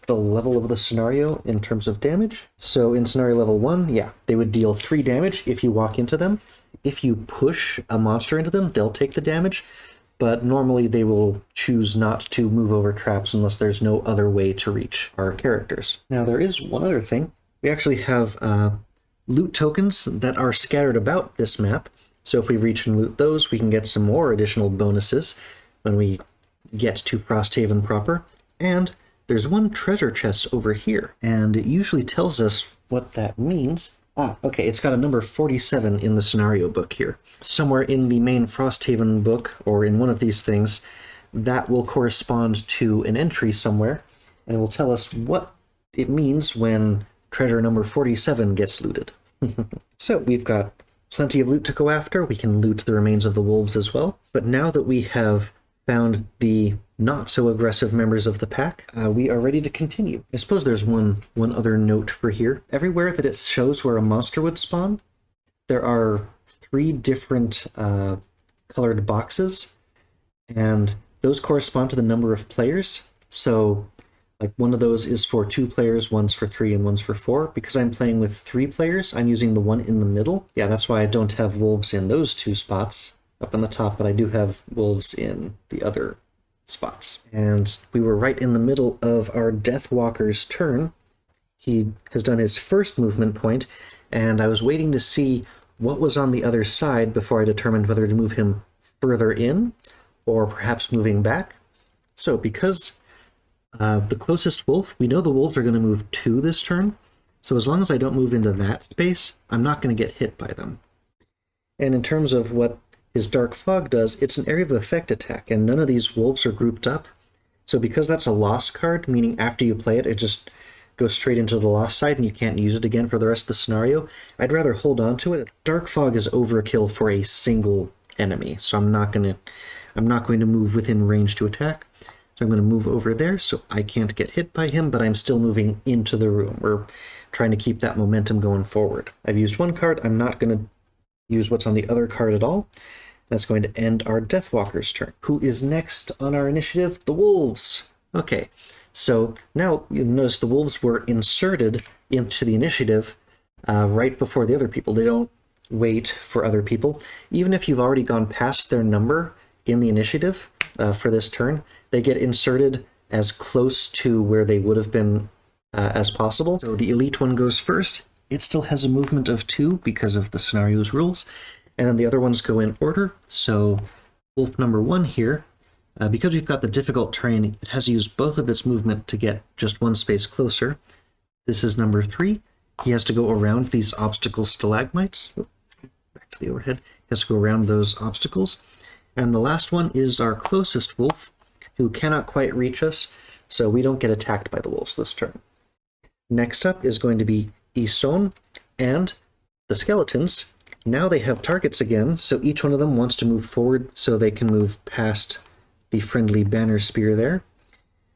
the level of the scenario in terms of damage. So in scenario level 1, yeah, they would deal 3 damage if you walk into them. If you push a monster into them, they'll take the damage, but normally they will choose not to move over traps unless there's no other way to reach our characters. Now there is one other thing. We actually have loot tokens that are scattered about this map. So if we reach and loot those, we can get some more additional bonuses when we get to Frosthaven proper. And there's 1 treasure chest over here, and it usually tells us what that means. Ah, okay, it's got a number 47 in the scenario book here. Somewhere in the main Frosthaven book, or in one of these things, that will correspond to an entry somewhere, and it will tell us what it means when treasure number 47 gets looted. So we've got plenty of loot to go after. We can loot the remains of the wolves as well. But now that we have found the not so aggressive members of the pack, we are ready to continue. I suppose there's one other note for here. Everywhere that it shows where a monster would spawn, there are 3 different colored boxes, and those correspond to the number of players. So like one of those is for 2 players, one's for 3, and one's for 4. Because I'm playing with 3 players, I'm using the one in the middle. Yeah, that's why I don't have wolves in those 2 spots up on the top, but I do have wolves in the other spots. And we were right in the middle of our Deathwalker's turn. He has done his first movement point, and I was waiting to see what was on the other side before I determined whether to move him further in or perhaps moving back. So because the closest wolf, we know the wolves are going to move 2 this turn, so as long as I don't move into that space, I'm not going to get hit by them. And in terms of what his Dark Fog does, it's an area of effect attack, and none of these wolves are grouped up. So because that's a loss card, meaning after you play it, it just goes straight into the lost side and you can't use it again for the rest of the scenario, I'd rather hold on to it. Dark Fog is overkill for a single enemy, so I'm not going to move within range to attack. So I'm going to move over there so I can't get hit by him, but I'm still moving into the room. We're trying to keep that momentum going forward. I've used 1 card. I'm not going to use what's on the other card at all. That's going to end our Deathwalker's turn. Who is next on our initiative? The wolves. Okay, so now you'll notice the wolves were inserted into the initiative right before the other people. They don't wait for other people. Even if you've already gone past their number in the initiative for this turn, they get inserted as close to where they would have been as possible. So the elite one goes first. It still has a movement of 2 because of the scenario's rules, and then the other ones go in order. So wolf number 1 here, because we've got the difficult terrain, it has to use both of its movement to get just 1 space closer. This is number 3. He has to go around these obstacle stalagmites. Back to the overhead. He has to go around those obstacles. And the last one is our closest wolf, who cannot quite reach us, so we don't get attacked by the wolves this turn. Next up is going to be Ison and the skeletons. Now they have targets again, so each one of them wants to move forward so they can move past the friendly banner spear there.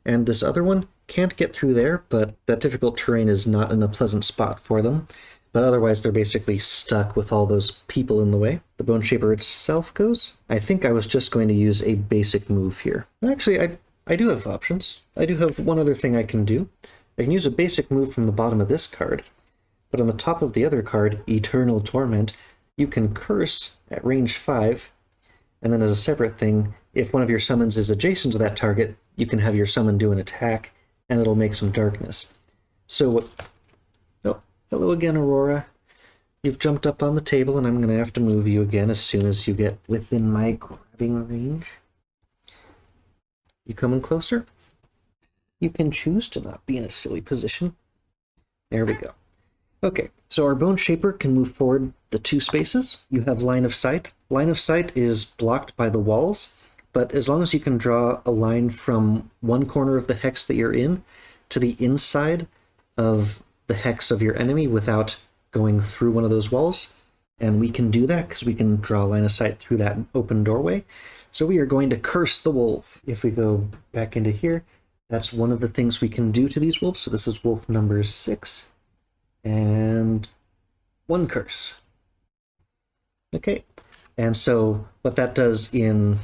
And this other one can't get through there, but that difficult terrain is not in a pleasant spot for them. But otherwise they're basically stuck with all those people in the way. The Bone Shaper itself goes. I think I was just going to use a basic move here. Actually, I do have options. I do have one other thing I can do. I can use a basic move from the bottom of this card, but on the top of the other card, Eternal Torment, you can curse at range 5, and then as a separate thing, if one of your summons is adjacent to that target, you can have your summon do an attack, and it'll make some darkness. So what... Oh, hello again, Aurora. You've jumped up on the table, and I'm going to have to move you again as soon as you get within my grabbing range. You coming closer? You can choose to not be in a silly position. There we go. Okay, so our Bone Shaper can move forward the 2 spaces. You have line of sight. Line of sight is blocked by the walls, but as long as you can draw a line from one corner of the hex that you're in to the inside of the hex of your enemy without going through one of those walls, and we can do that because we can draw a line of sight through that open doorway. So we are going to curse the wolf. If we go back into here, that's one of the things we can do to these wolves. So this is wolf number 6. And 1 curse. Okay. And so what that does in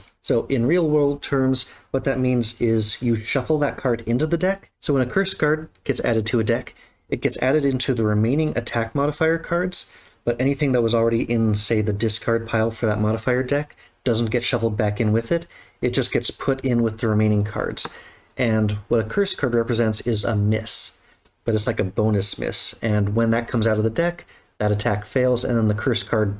real world terms, what that means is you shuffle that card into the deck. So when a curse card gets added to a deck, it gets added into the remaining attack modifier cards, but anything that was already in, say, the discard pile for that modifier deck doesn't get shuffled back in with it. It just gets put in with the remaining cards. And what a curse card represents is a miss, but it's like a bonus miss. And when that comes out of the deck, that attack fails, and then the curse card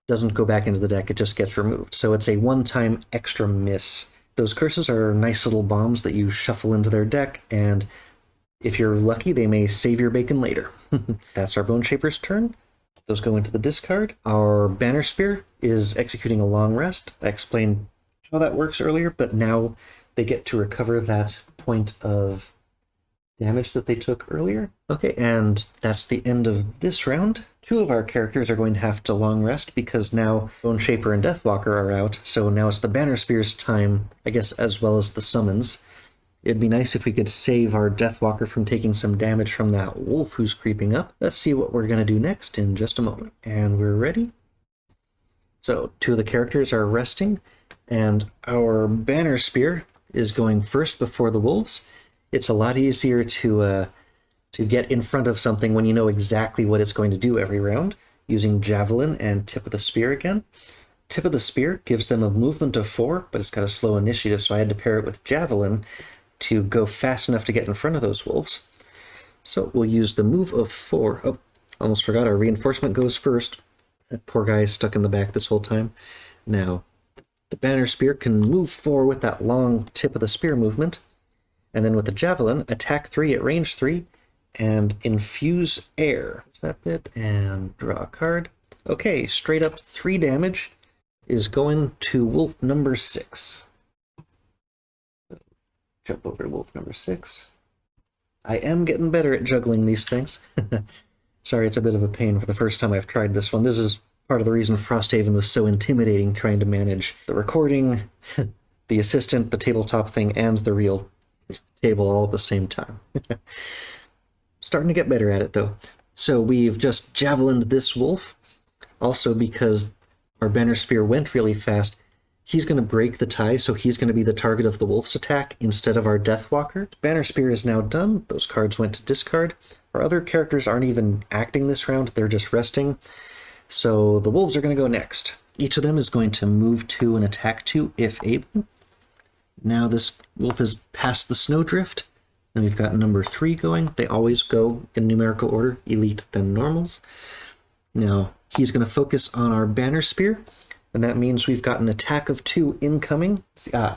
doesn't go back into the deck, it just gets removed. So it's a one-time extra miss. Those curses are nice little bombs that you shuffle into their deck, and if you're lucky, they may save your bacon later. That's our Bone Shaper's turn. Those go into the discard. Our Banner Spear is executing a long rest. I explained how that works earlier, but now they get to recover that point of damage that they took earlier. Okay, and that's the end of this round. Two of our characters are going to have to long rest because now Bone Shaper and Deathwalker are out, so now it's the Banner Spear's time, I guess, as well as the summons. It'd be nice if we could save our Deathwalker from taking some damage from that wolf who's creeping up. Let's see what we're going to do next in just a moment. And we're ready. So two of the characters are resting, and our Banner Spear is going first before the wolves. It's a lot easier to get in front of something when you know exactly what it's going to do every round, using Javelin and Tip of the Spear again. Tip of the Spear gives them a movement of 4, but it's got a slow initiative, so I had to pair it with Javelin to go fast enough to get in front of those wolves. So we'll use the move of 4. Oh, almost forgot, our reinforcement goes first. That poor guy is stuck in the back this whole time. Now, the Banner Spear can move 4 with that long Tip of the Spear movement, and then with the Javelin, attack 3 at range 3, and infuse air. Is that bit? And draw a card. Okay, straight up 3 damage is going to wolf number 6. Jump over to wolf number 6. I am getting better at juggling these things. Sorry, it's a bit of a pain for the first time I've tried this one. This is part of the reason Frosthaven was so intimidating, trying to manage the recording, the assistant, the tabletop thing, and the real table all at the same time. Starting to get better at it, though. So we've just javelined this wolf. Also, because our Banner Spear went really fast, he's going to break the tie, so he's going to be the target of the wolf's attack instead of our Deathwalker. Banner Spear is now done. Those cards went to discard. Our other characters aren't even acting this round. They're just resting. So the wolves are going to go next. Each of them is going to move 2 and attack 2 if able. Now this wolf is past the snowdrift. And we've got number 3 going. They always go in numerical order, elite then normals. Now he's going to focus on our Banner Spear, and that means we've got an attack of 2 incoming.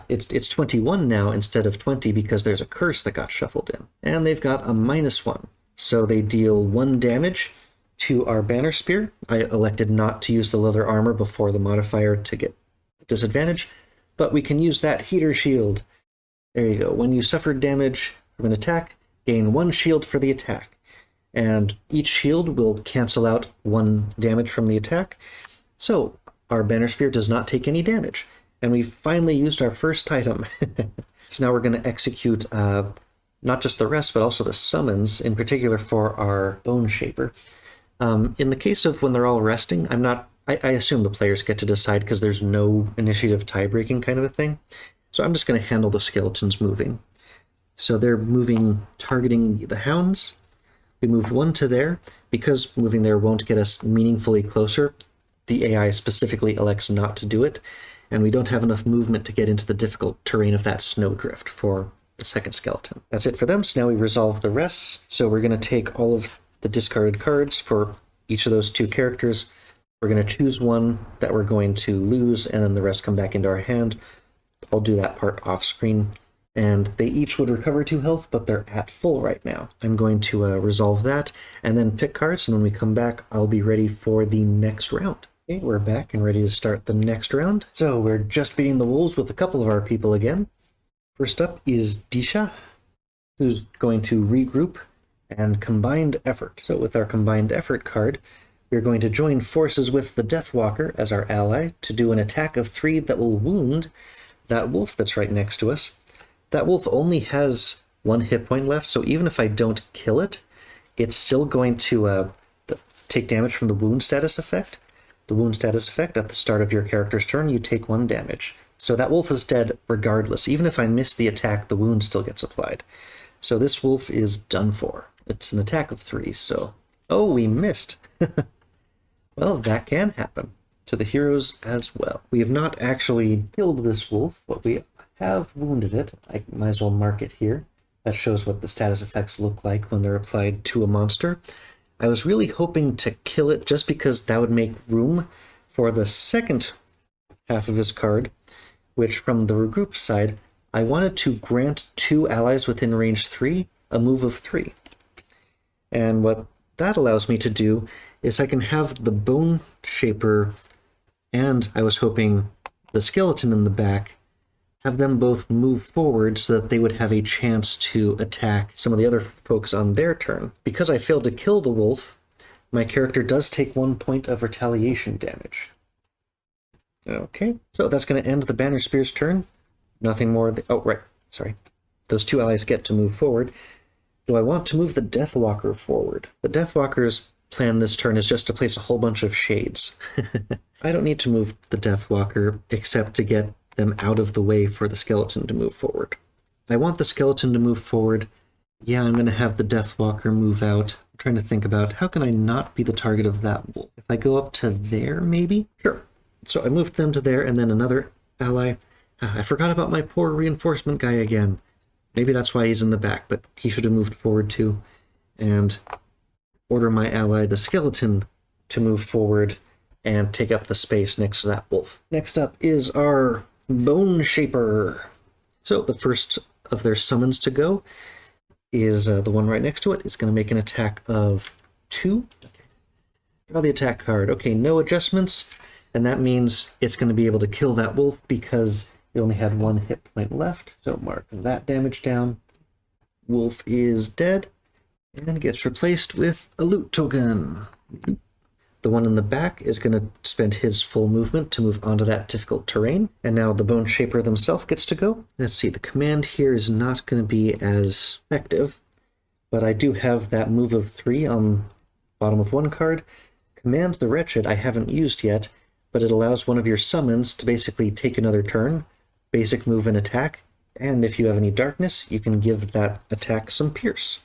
It's 21 now instead of 20 because there's a curse that got shuffled in. And they've got a -1. So they deal 1 damage to our Banner Spear. I elected not to use the leather armor before the modifier to get disadvantage, but we can use that heater shield. There you go. When you suffer damage from an attack, gain 1 shield for the attack. And each shield will cancel out 1 damage from the attack. So our Banner Spear does not take any damage. And we finally used our first item. So now we're going to execute not just the rest, but also the summons, in particular for our Bone Shaper. In the case of when they're all resting, I assume the players get to decide because there's no initiative tie-breaking kind of a thing. So I'm just going to handle the skeletons moving. So they're moving, targeting the hounds. We moved 1 to there. Because moving there won't get us meaningfully closer, the AI specifically elects not to do it, and we don't have enough movement to get into the difficult terrain of that snowdrift for the second skeleton. That's it for them, so now we resolve the rest. So we're going to take all of the discarded cards for each of those 2 characters. We're going to choose one that we're going to lose, and then the rest come back into our hand. I'll do that part off screen. And they each would recover 2 health, but they're at full right now. I'm going to resolve that, and then pick cards, and when we come back, I'll be ready for the next round. Okay, we're back and ready to start the next round. So we're just beating the wolves with a couple of our people again. First up is Disha, who's going to regroup and combined effort. So with our combined effort card, we're going to join forces with the Deathwalker as our ally to do an attack of 3 that will wound that wolf that's right next to us. That wolf only has 1 hit point left, so even if I don't kill it, it's still going to take damage from the wound status effect. The wound status effect, at the start of your character's turn, you take 1 damage. So that wolf is dead regardless. Even if I miss the attack, the wound still gets applied. So this wolf is done for. It's an attack of 3, so... Oh, we missed! Well, that can happen to the heroes as well. We have not actually killed this wolf, but we have wounded it. I might as well mark it here. That shows what the status effects look like when they're applied to a monster. I was really hoping to kill it just because that would make room for the second half of his card, which from the regroup side, I wanted to grant 2 allies within range 3 a move of 3. And what that allows me to do is I can have the Bone Shaper and I was hoping the skeleton in the back have them both move forward so that they would have a chance to attack some of the other folks on their turn. Because I failed to kill the wolf, my character does take 1 point of retaliation damage. Okay, so that's going to end the Banner Spear's turn. Nothing more. Oh, right. Sorry. Those two allies get to move forward. Do I want to move the Deathwalker forward? The Deathwalker's plan this turn is just to place a whole bunch of shades. I don't need to move the Deathwalker except to get them out of the way for the skeleton to move forward. I want the skeleton to move forward. Yeah, I'm going to have the Deathwalker move out. I'm trying to think about how can I not be the target of that wolf? If I go up to there, maybe? Sure. So I moved them to there, and then another ally. I forgot about my poor reinforcement guy again. Maybe that's why he's in the back, but he should have moved forward too. And order my ally, the skeleton, to move forward and take up the space next to that wolf. Next up is our Bone Shaper. So the first of their summons to go is the one right next to it. It's going to make an attack of 2. Okay. Draw the attack card. Okay, no adjustments. And that means it's going to be able to kill that wolf because it only had 1 hit point left. So mark that damage down. Wolf is dead and gets replaced with a loot token. The one in the back is going to spend his full movement to move onto that difficult terrain. And now the Bone Shaper themselves gets to go. Let's see, the command here is not going to be as effective, but I do have that move of 3 on bottom of 1 card. Command the Wretched I haven't used yet, but it allows one of your summons to basically take another turn, basic move and attack, and if you have any darkness, you can give that attack some pierce.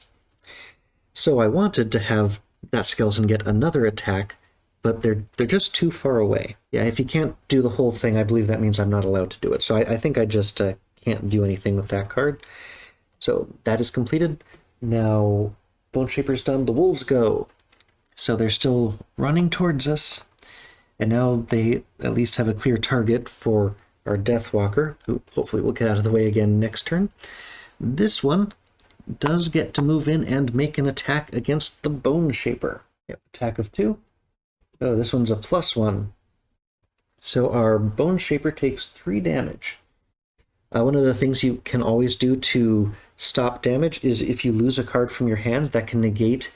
So I wanted to have that skeleton get another attack, but they're just too far away. Yeah, if you can't do the whole thing, I believe that means I'm not allowed to do it. So I think I just can't do anything with that card. So that is completed. Now, Bone Shaper's done, the wolves go. So they're still running towards us. And now they at least have a clear target for our Deathwalker, who hopefully will get out of the way again next turn. This one does get to move in and make an attack against the Bone Shaper. Yep, attack of 2. Oh, this one's a +1. So our Bone Shaper takes 3 damage. One of the things you can always do to stop damage is if you lose a card from your hand that can negate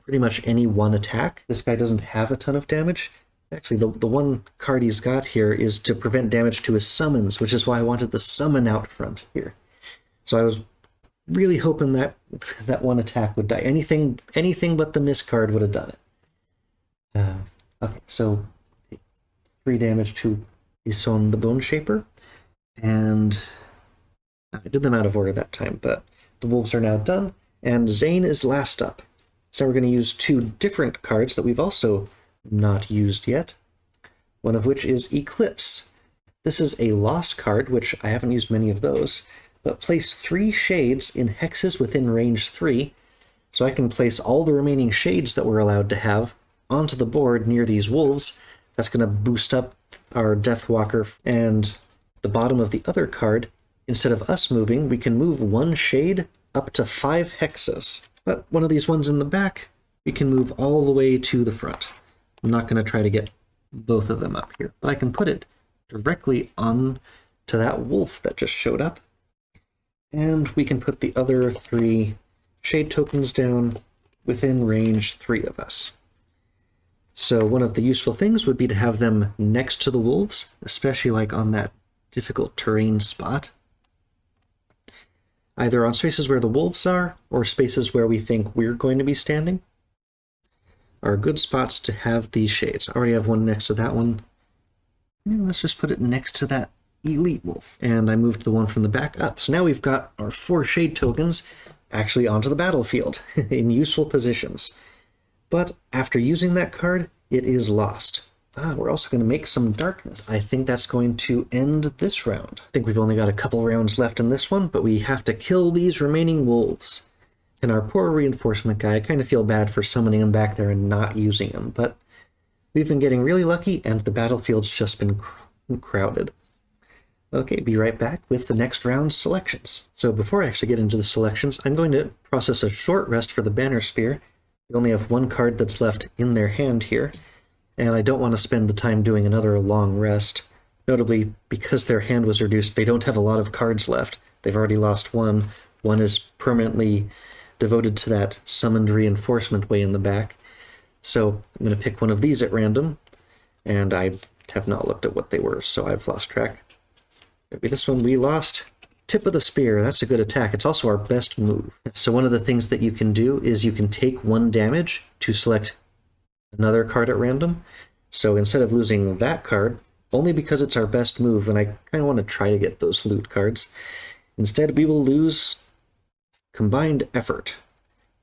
pretty much any one attack. This guy doesn't have a ton of damage. Actually, the one card he's got here is to prevent damage to his summons, which is why I wanted the summon out front here. So I was really hoping that that one attack would die. Anything but the miss card would have done it. Okay, so 3 damage to Ison the Bone Shaper. And I did them out of order that time, but the wolves are now done. And Zane is last up. So we're going to use 2 different cards that we've also not used yet, one of which is Eclipse. This is a lost card, which I haven't used many of those, but place 3 shades in hexes within range 3, so I can place all the remaining shades that we're allowed to have onto the board near these wolves. That's going to boost up our Deathwalker, and the bottom of the other card, instead of us moving, we can move 1 shade up to 5 hexes. But one of these ones in the back, we can move all the way to the front. I'm not going to try to get both of them up here, but I can put it directly on to that wolf that just showed up. And we can put the other 3 shade tokens down within range 3 of us. So one of the useful things would be to have them next to the wolves, especially like on that difficult terrain spot. Either on spaces where the wolves are, or spaces where we think we're going to be standing, are good spots to have these shades. I already have one next to that one. Yeah, let's just put it next to that elite wolf. And I moved the one from the back up. So now we've got our 4 shade tokens actually onto the battlefield in useful positions. But after using that card, it is lost. We're also going to make some darkness. I think that's going to end this round. I think we've only got a couple rounds left in this one, but we have to kill these remaining wolves. And our poor reinforcement guy, I kind of feel bad for summoning him back there and not using him, but we've been getting really lucky, and the battlefield's just been crowded. Okay, be right back with the next round's selections. So before I actually get into the selections, I'm going to process a short rest for the Banner Spear. They only have 1 card that's left in their hand here, and I don't want to spend the time doing another long rest Notably, because their hand was reduced, they don't have a lot of cards left. They've already lost one. One is permanently devoted to that summoned reinforcement way in the back. So I'm going to pick one of these at random, and I have not looked at what they were, so I've lost track. Maybe this one we lost. Tip of the Spear, that's a good attack. It's also our best move. So one of the things that you can do is you can take 1 damage to select another card at random. So instead of losing that card, only because it's our best move, and I kind of want to try to get those loot cards, instead we will lose Combined Effort.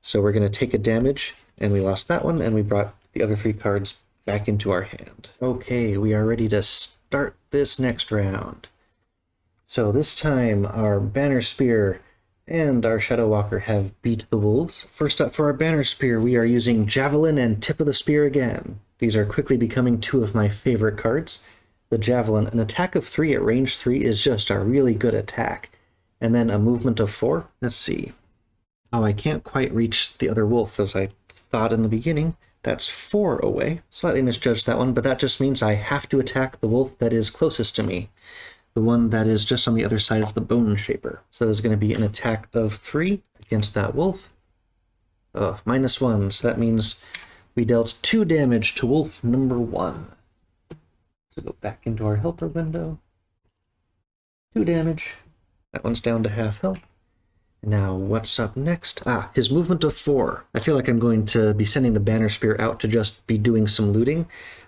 So we're going to take a damage, and we lost that one, and we brought the other 3 cards back into our hand. Okay, we are ready to start this next round. So this time our Banner Spear and our Shadow Walker have beat the wolves. First up for our Banner Spear, we are using Javelin and Tip of the Spear again. These are quickly becoming 2 of my favorite cards. The Javelin, an attack of 3 at range 3 is just a really good attack. And then a movement of 4. Let's see. Oh, I can't quite reach the other wolf as I thought in the beginning. That's 4 away. Slightly misjudged that one, but that just means I have to attack the wolf that is closest to me. The one that is just on the other side of the Bone Shaper. So there's going to be an attack of 3 against that wolf. Oh, -1, so that means we dealt 2 damage to wolf number 1. So go back into our helper window. 2 damage. That one's down to half health. Now, what's up next? His movement of 4. I feel like I'm going to be sending the Banner Spear out to just be doing some looting.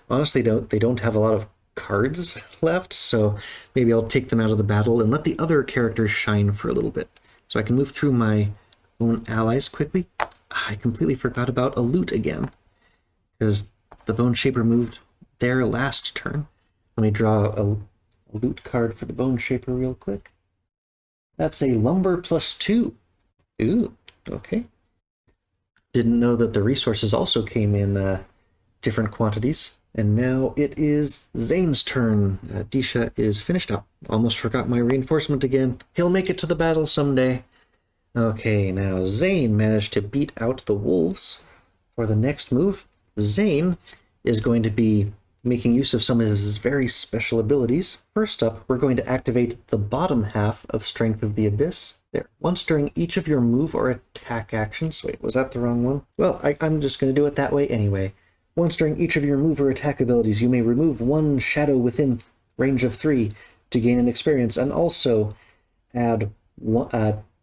Honestly, they don't have a lot of cards left, so maybe I'll take them out of the battle and let the other characters shine for a little bit. So I can move through my own allies quickly. I completely forgot about a loot again, because the Bone Shaper moved there last turn. Let me draw a loot card for the Bone Shaper real quick. That's a Lumber +2. Ooh, okay. Didn't know that the resources also came in different quantities. And now it is Zane's turn. Disha is finished up. Almost forgot my reinforcement again. He'll make it to the battle someday. Okay, now Zane managed to beat out the wolves. For the next move, Zane is going to be making use of some of his very special abilities. First up, we're going to activate the bottom half of Strength of the Abyss. There. Once during each of your move or attack actions... Wait, was that the wrong one? Well, I'm just going to do it that way anyway. Once during each of your move or attack abilities, you may remove 1 shadow within range of 3 to gain an experience, and also add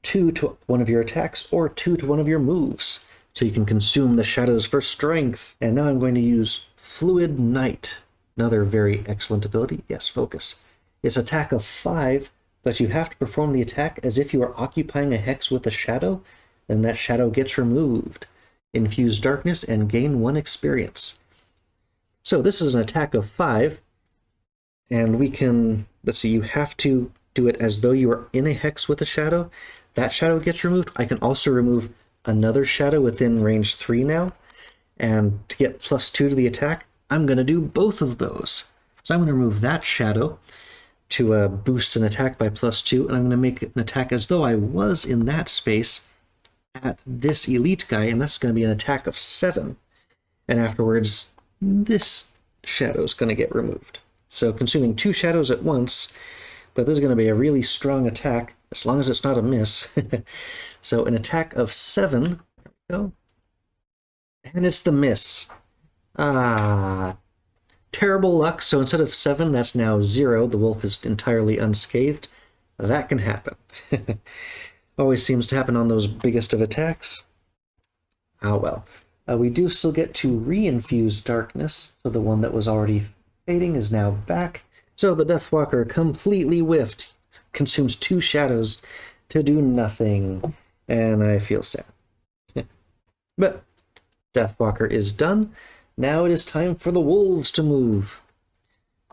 2 to one of your attacks or 2 to one of your moves. So you can consume the shadows for strength. And now I'm going to use Fluid Night. Another very excellent ability. Yes, focus. It's attack of 5, but you have to perform the attack as if you are occupying a hex with a shadow, and that shadow gets removed. Infuse darkness and gain 1 experience. So this is an attack of 5, and we can, let's see, you have to do it as though you are in a hex with a shadow. That shadow gets removed. I can also remove another shadow within range 3 now, and to get +2 to the attack, I'm going to do both of those. So I'm going to remove that shadow to boost an attack by +2, and I'm going to make an attack as though I was in that space at this elite guy, and that's going to be an attack of 7. And afterwards, this shadow is going to get removed. So consuming 2 shadows at once, but this is going to be a really strong attack, as long as it's not a miss. So an attack of 7, there we go. And it's the miss. Terrible luck, so instead of 7, that's now 0. The wolf is entirely unscathed. That can happen. Always seems to happen on those biggest of attacks. Well. We do still get to re-infuse darkness, so the one that was already fading is now back. So the Deathwalker completely whiffed, consumes 2 shadows to do nothing, and I feel sad. But Deathwalker is done. Now it is time for the wolves to move.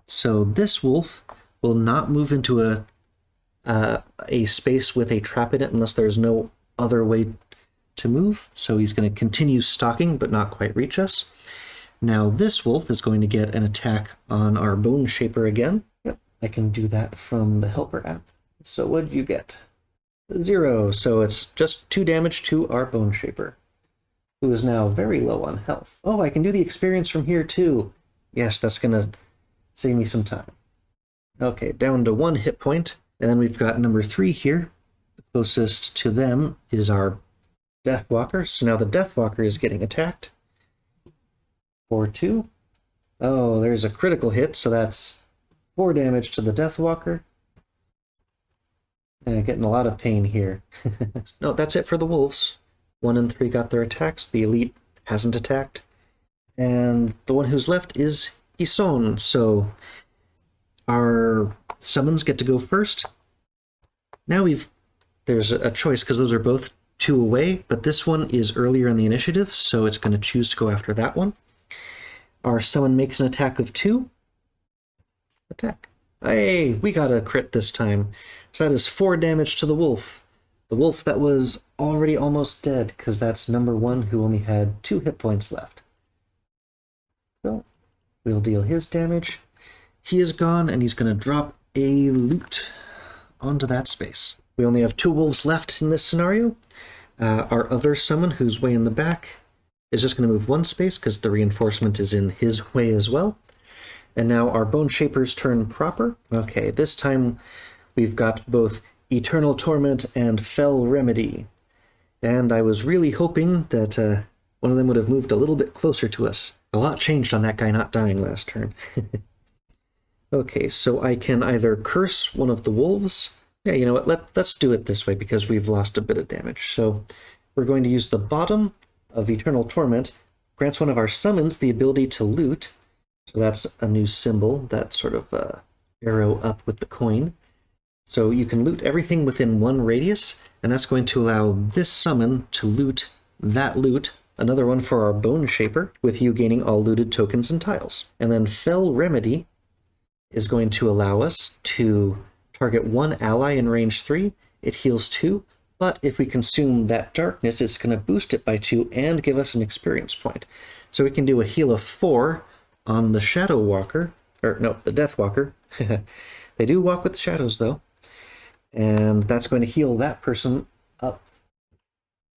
So this wolf will not move into a space with a trap in it unless there's no other way to move. So he's going to continue stalking but not quite reach us. Now this wolf is going to get an attack on our Bone Shaper again. Yep, I can do that from the Helper app. So what'd you get? 0. So it's just 2 damage to our Bone Shaper, who is now very low on health. Oh, I can do the experience from here too. Yes, that's going to save me some time. Okay, down to 1 hit point. And then we've got number 3 here. The closest to them is our Deathwalker. So now the Deathwalker is getting attacked. 4-2. Oh, there's a critical hit, so that's 4 damage to the Deathwalker. Getting a lot of pain here. No, that's it for the wolves. 1 and 3 got their attacks. The elite hasn't attacked. And the one who's left is Ison, so our summons get to go first. Now there's a choice, because those are both 2 away, but this one is earlier in the initiative, so it's going to choose to go after that one. Our summon makes an attack of 2. Attack. Hey, we got a crit this time. So that is 4 damage to the wolf. The wolf that was already almost dead, because that's number 1 who only had 2 hit points left. So we'll deal his damage. He is gone, and he's going to drop a loot onto that space. We only have 2 wolves left in this scenario. Our other summon, who's way in the back, is just going to move 1 space because the reinforcement is in his way as well. And now our Bone Shaper's turn proper. Okay, this time we've got both Eternal Torment and Fell Remedy. And I was really hoping that one of them would have moved a little bit closer to us. A lot changed on that guy not dying last turn. Okay, so I can either curse one of the wolves. Yeah, you know what, let's do it this way because we've lost a bit of damage. So we're going to use the bottom of Eternal Torment. Grants one of our summons the ability to loot. So that's a new symbol, that sort of arrow up with the coin. So you can loot everything within 1 radius, and that's going to allow this summon to loot that loot. Another one for our Bone Shaper, with you gaining all looted tokens and tiles. And then Fell Remedy is going to allow us to target 1 ally in range 3. It heals 2, but if we consume that darkness, it's going to boost it by 2 and give us an experience point. So we can do a heal of 4 on the Shadow Walker, or no, the Death Walker. They do walk with the shadows, though. And that's going to heal that person up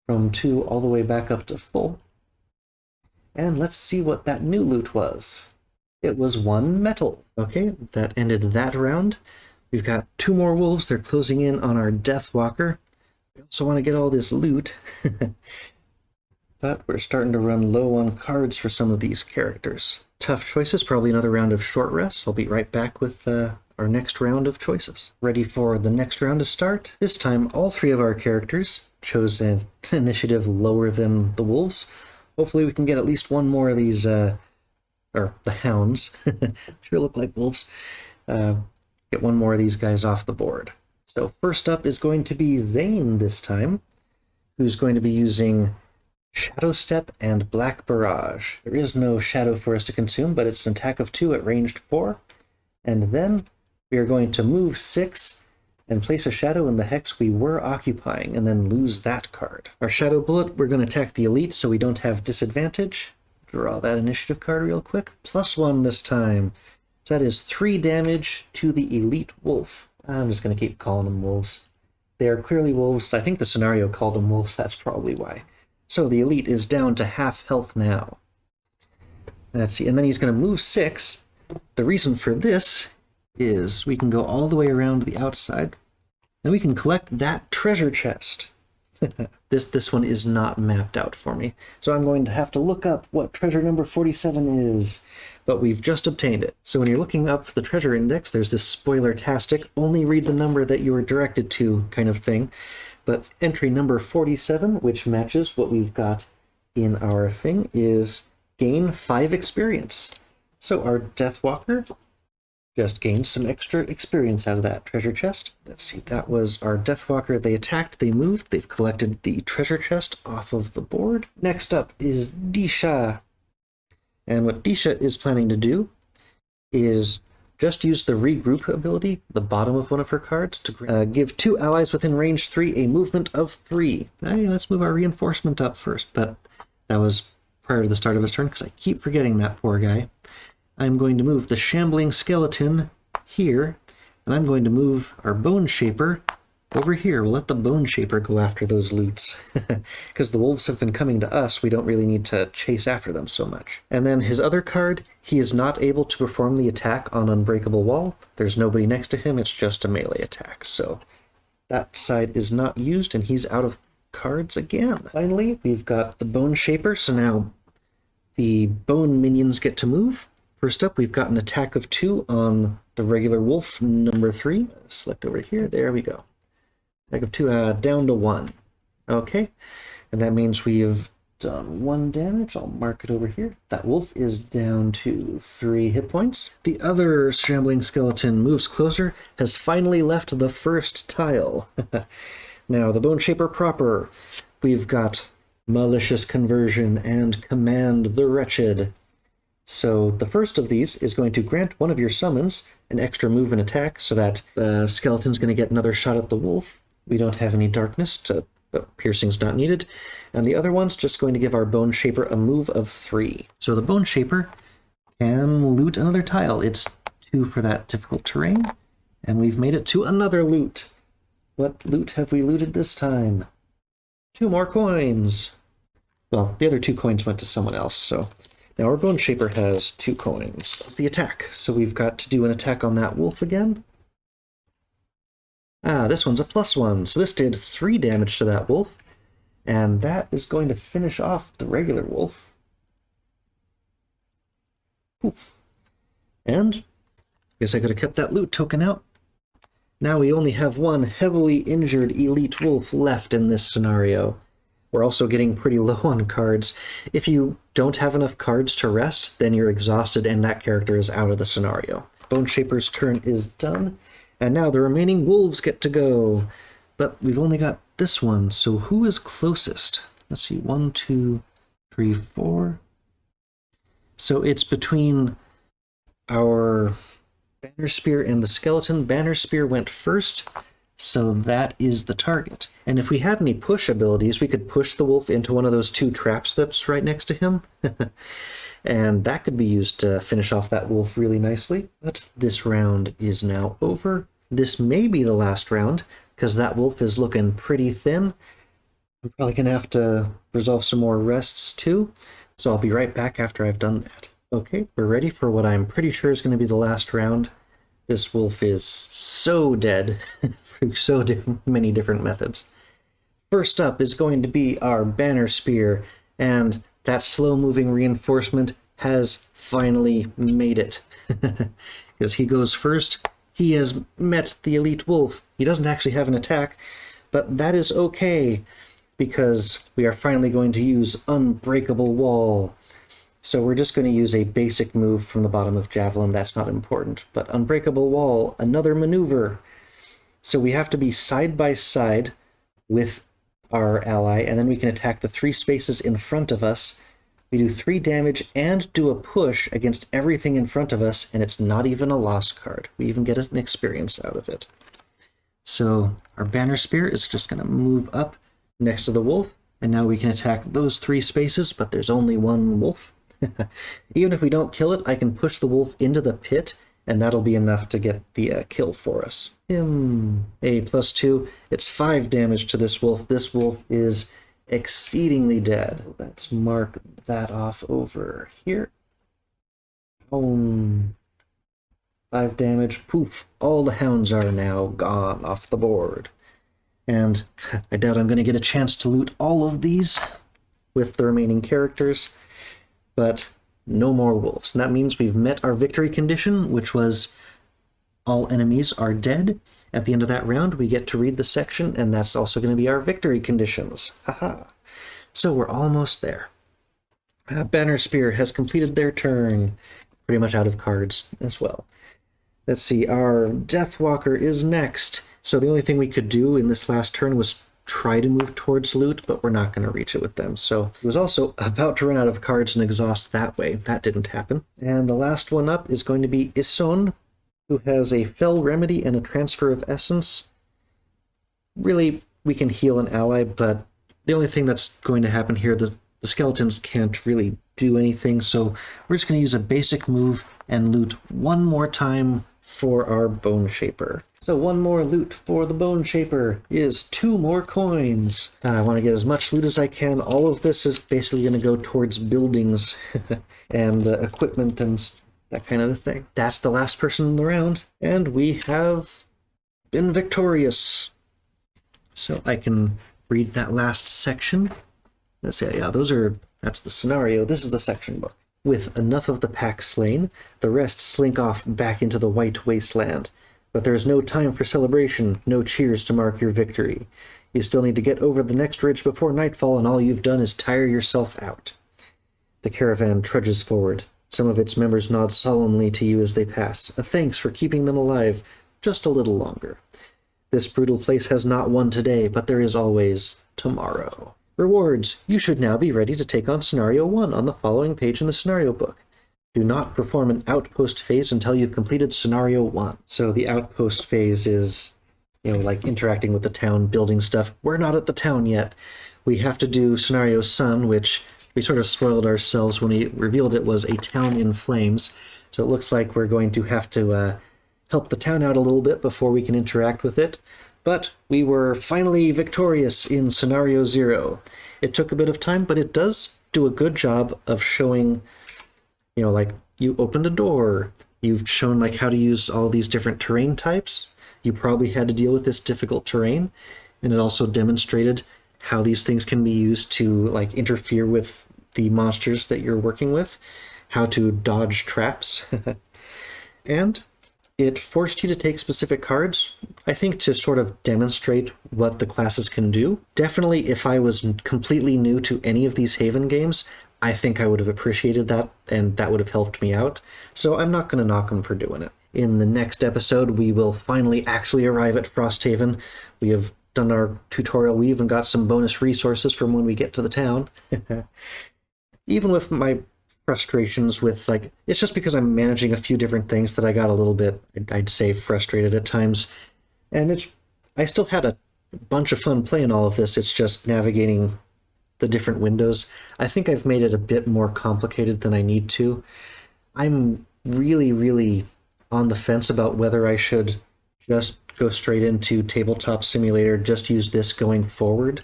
from 2 all the way back up to full. And let's see what that new loot was. It was 1 metal. Okay, that ended that round. We've got 2 more wolves. They're closing in on our Death Walker. We also want to get all this loot. But we're starting to run low on cards for some of these characters. Tough choices, probably another round of short rests. I'll be right back with our next round of choices. Ready for the next round to start? This time, all 3 of our characters chose an initiative lower than the wolves. Hopefully we can get at least 1 more of these, or the hounds, sure look like wolves. Get 1 more of these guys off the board. So first up is going to be Zane this time, who's going to be using Shadow Step and Black Barrage. There is no shadow for us to consume, but it's an attack of 2 at ranged 4. And then we are going to move 6 and place a shadow in the hex we were occupying, and then lose that card. Our Shadow Bullet, we're going to attack the elite so we don't have disadvantage. Draw that initiative card real quick. +1 this time. So that is 3 damage to the elite wolf. I'm just going to keep calling them wolves. They are clearly wolves. I think the scenario called them wolves, that's probably why. So the elite is down to half health now. Let's see, and then he's going to move 6. The reason for this is we can go all the way around the outside, and we can collect that treasure chest. This one is not mapped out for me, so I'm going to have to look up what treasure number 47 is, but we've just obtained it. So when you're looking up the treasure index, there's this spoiler-tastic, only read the number that you were directed to kind of thing. But entry number 47, which matches what we've got in our thing, is gain 5 experience. So our Deathwalker just gained some extra experience out of that treasure chest. Let's see, that was our Deathwalker. They attacked, they moved, they've collected the treasure chest off of the board. Next up is Disha. And what Disha is planning to do is just use the regroup ability, the bottom of one of her cards, to give 2 allies within range 3 a movement of 3. Now, let's move our reinforcement up first, but that was prior to the start of his turn, because I keep forgetting that poor guy. I'm going to move the Shambling Skeleton here, and I'm going to move our Bone Shaper over here, we'll let the Bone Shaper go after those loots. Because the wolves have been coming to us, we don't really need to chase after them so much. And then his other card, he is not able to perform the attack on Unbreakable Wall. There's nobody next to him, it's just a melee attack. So that side is not used, and he's out of cards again. Finally, we've got the Bone Shaper, so now the bone minions get to move. First up, we've got an attack of 2 on the regular wolf, number 3. Select over here, there we go. Attack of 2, down to 1. Okay, and that means we have done 1 damage. I'll mark it over here. That wolf is down to 3 hit points. The other shambling skeleton moves closer, has finally left the first tile. Now, the Bone Shaper proper, we've got Malicious Conversion and Command the Wretched. So the first of these is going to grant one of your summons an extra move and attack, so that the skeleton's going to get another shot at the wolf. We don't have any darkness, but piercing's not needed. And the other one's just going to give our Bone Shaper a move of 3. So the Bone Shaper can loot another tile. It's 2 for that difficult terrain, and we've made it to another loot. What loot have we looted this time? 2 more coins. Well, the other 2 coins went to someone else, so now our Bone Shaper has 2 coins. It's the attack, so we've got to do an attack on that wolf again. This one's a +1, so this did 3 damage to that wolf, and that is going to finish off the regular wolf. Oof. And I guess I could have kept that loot token out. Now we only have 1 heavily injured elite wolf left in this scenario. We're also getting pretty low on cards. If you don't have enough cards to rest, then you're exhausted and that character is out of the scenario. Bone Shaper's turn is done, and now the remaining wolves get to go. But we've only got this one, so who is closest? Let's see, 1, 2, 3, 4. So it's between our Banner Spear and the skeleton. Banner Spear went first, so that is the target. And if we had any push abilities, we could push the wolf into one of those 2 traps that's right next to him. And that could be used to finish off that wolf really nicely. But this round is now over. This may be the last round, because that wolf is looking pretty thin. I'm probably going to have to resolve some more rests too, so I'll be right back after I've done that. Okay, we're ready for what I'm pretty sure is going to be the last round. This wolf is so dead through so many different methods. First up is going to be our Banner Spear, and that slow-moving reinforcement has finally made it. Because he goes first, he has met the elite wolf. He doesn't actually have an attack, but that is okay, because we are finally going to use Unbreakable Wall. So we're just going to use a basic move from the bottom of Javelin. That's not important. But Unbreakable Wall, another maneuver. So we have to be side by side with our ally, and then we can attack the 3 spaces in front of us. We do 3 damage and do a push against everything in front of us, and it's not even a loss card. We even get an experience out of it. So our Banner Spear is just going to move up next to the wolf, and now we can attack those 3 spaces, but there's only 1 wolf. Even if we don't kill it, I can push the wolf into the pit, and that'll be enough to get the kill for us. A +2. It's 5 damage to this wolf. This wolf is exceedingly dead. Let's mark that off over here. 5 damage. Poof. All the hounds are now gone off the board. And I doubt I'm going to get a chance to loot all of these with the remaining characters. But no more wolves. And that means we've met our victory condition, which was all enemies are dead. At the end of that round, we get to read the section, and that's also going to be our victory conditions. Haha. So we're almost there. Banner Spear has completed their turn. Pretty much out of cards as well. Let's see, our Deathwalker is next. So the only thing we could do in this last turn was try to move towards loot, but we're not going to reach it with them. So it was also about to run out of cards and exhaust that way. That didn't happen. And the last one up is going to be Ison, who has a Fell Remedy and a Transfer of Essence. Really, we can heal an ally, but the only thing that's going to happen here, the skeletons can't really do anything, so we're just going to use a basic move and loot one more time for our Bone Shaper. So one more loot for the Bone Shaper is 2 more coins. I want to get as much loot as I can. All of this is basically going to go towards buildings and equipment and that kind of thing. That's the last person in the round, and we have been victorious. So I can read that last section. Let's see, yeah, that's the scenario. This is the section book. With enough of the pack slain, the rest slink off back into the white wasteland. But there is no time for celebration, no cheers to mark your victory. You still need to get over the next ridge before nightfall, and all you've done is tire yourself out. The caravan trudges forward. Some of its members nod solemnly to you as they pass, a thanks for keeping them alive just a little longer. This brutal place has not won today, but there is always tomorrow. Rewards. You should now be ready to take on Scenario 1 on the following page in the scenario book. Do not perform an outpost phase until you've completed Scenario 1. So the outpost phase is, like interacting with the town, building stuff. We're not at the town yet. We have to do Scenario Sun, which we sort of spoiled ourselves when we revealed it was a town in flames. So it looks like we're going to have to help the town out a little bit before we can interact with it. But we were finally victorious in Scenario 0. It took a bit of time, but it does do a good job of showing, like you opened a door, you've shown like how to use all these different terrain types. You probably had to deal with this difficult terrain, and it also demonstrated how these things can be used to like interfere with the monsters that you're working with, how to dodge traps. And it forced you to take specific cards, I think, to sort of demonstrate what the classes can do. Definitely, if I was completely new to any of these Haven games, I think I would have appreciated that, and that would have helped me out. So I'm not going to knock them for doing it. In the next episode, we will finally actually arrive at Frosthaven. We have done our tutorial. We even got some bonus resources from when we get to the town. Even with my frustrations with, like, it's just because I'm managing a few different things that I got a little bit, I'd say, frustrated at times. And I still had a bunch of fun playing all of this. It's just navigating the different windows. I think I've made it a bit more complicated than I need to. I'm really, really on the fence about whether I should just go straight into Tabletop Simulator, just use this going forward,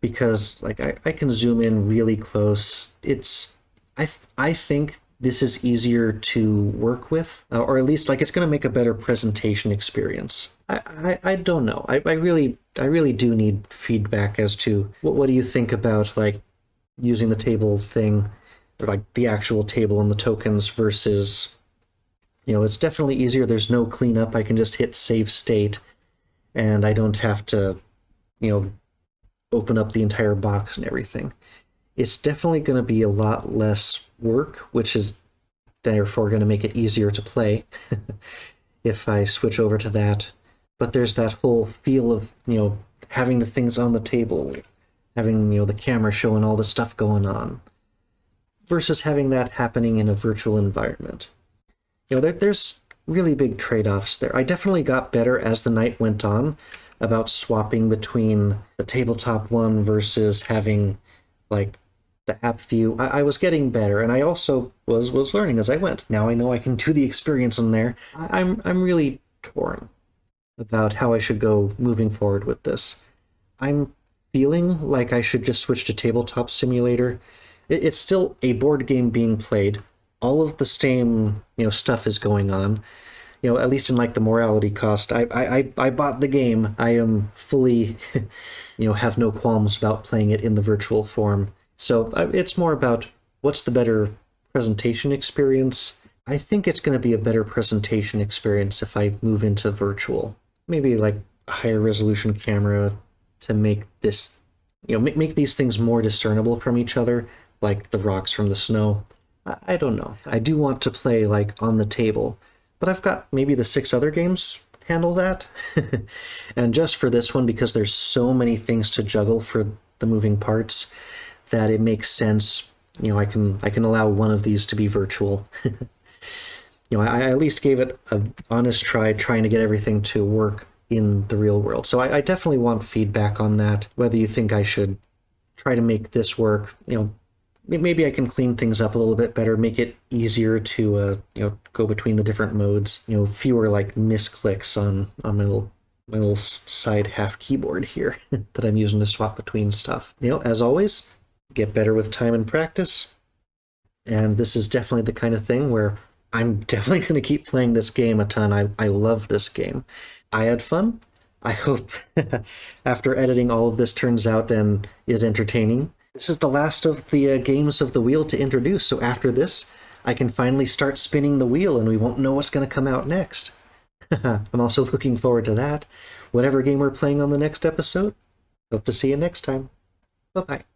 because like I can zoom in really close. I think this is easier to work with, or at least like it's going to make a better presentation experience. I don't know. I really do need feedback as to what do you think about like using the table thing, or like the actual table and the tokens versus, it's definitely easier. There's no cleanup. I can just hit save state, and I don't have to, open up the entire box and everything. It's definitely going to be a lot less work, which is therefore going to make it easier to play if I switch over to that. But there's that whole feel of, having the things on the table, having, the camera showing all the stuff going on, versus having that happening in a virtual environment. There's really big trade-offs there. I definitely got better as the night went on about swapping between the tabletop one versus having, like, the app view. I was getting better, and I also was learning as I went. Now I know I can do the experience in there. I'm really torn about how I should go moving forward with this. I'm feeling like I should just switch to Tabletop Simulator. It's still a board game being played. All of the same, stuff is going on. At least in like the morality cost. I bought the game. I am fully, have no qualms about playing it in the virtual form. So it's more about what's the better presentation experience. I think it's going to be a better presentation experience if I move into virtual. Maybe like a higher resolution camera to make this, make these things more discernible from each other, like the rocks from the snow. I don't know. I do want to play like on the table, but I've got maybe the 6 other games handle that. And just for this one, because there's so many things to juggle for the moving parts, that it makes sense. I can allow one of these to be virtual. I at least gave it an honest try, trying to get everything to work in the real world. So I definitely want feedback on that, whether you think I should try to make this work, maybe I can clean things up a little bit better, make it easier to go between the different modes. Fewer like misclicks on my little side half keyboard here that I'm using to swap between stuff. As always, get better with time and practice. And this is definitely the kind of thing where I'm definitely going to keep playing this game a ton. I love this game. I had fun. I hope after editing all of this turns out and is entertaining. This is the last of the games of the wheel to introduce, so after this, I can finally start spinning the wheel and we won't know what's going to come out next. I'm also looking forward to that. Whatever game we're playing on the next episode, hope to see you next time. Bye-bye.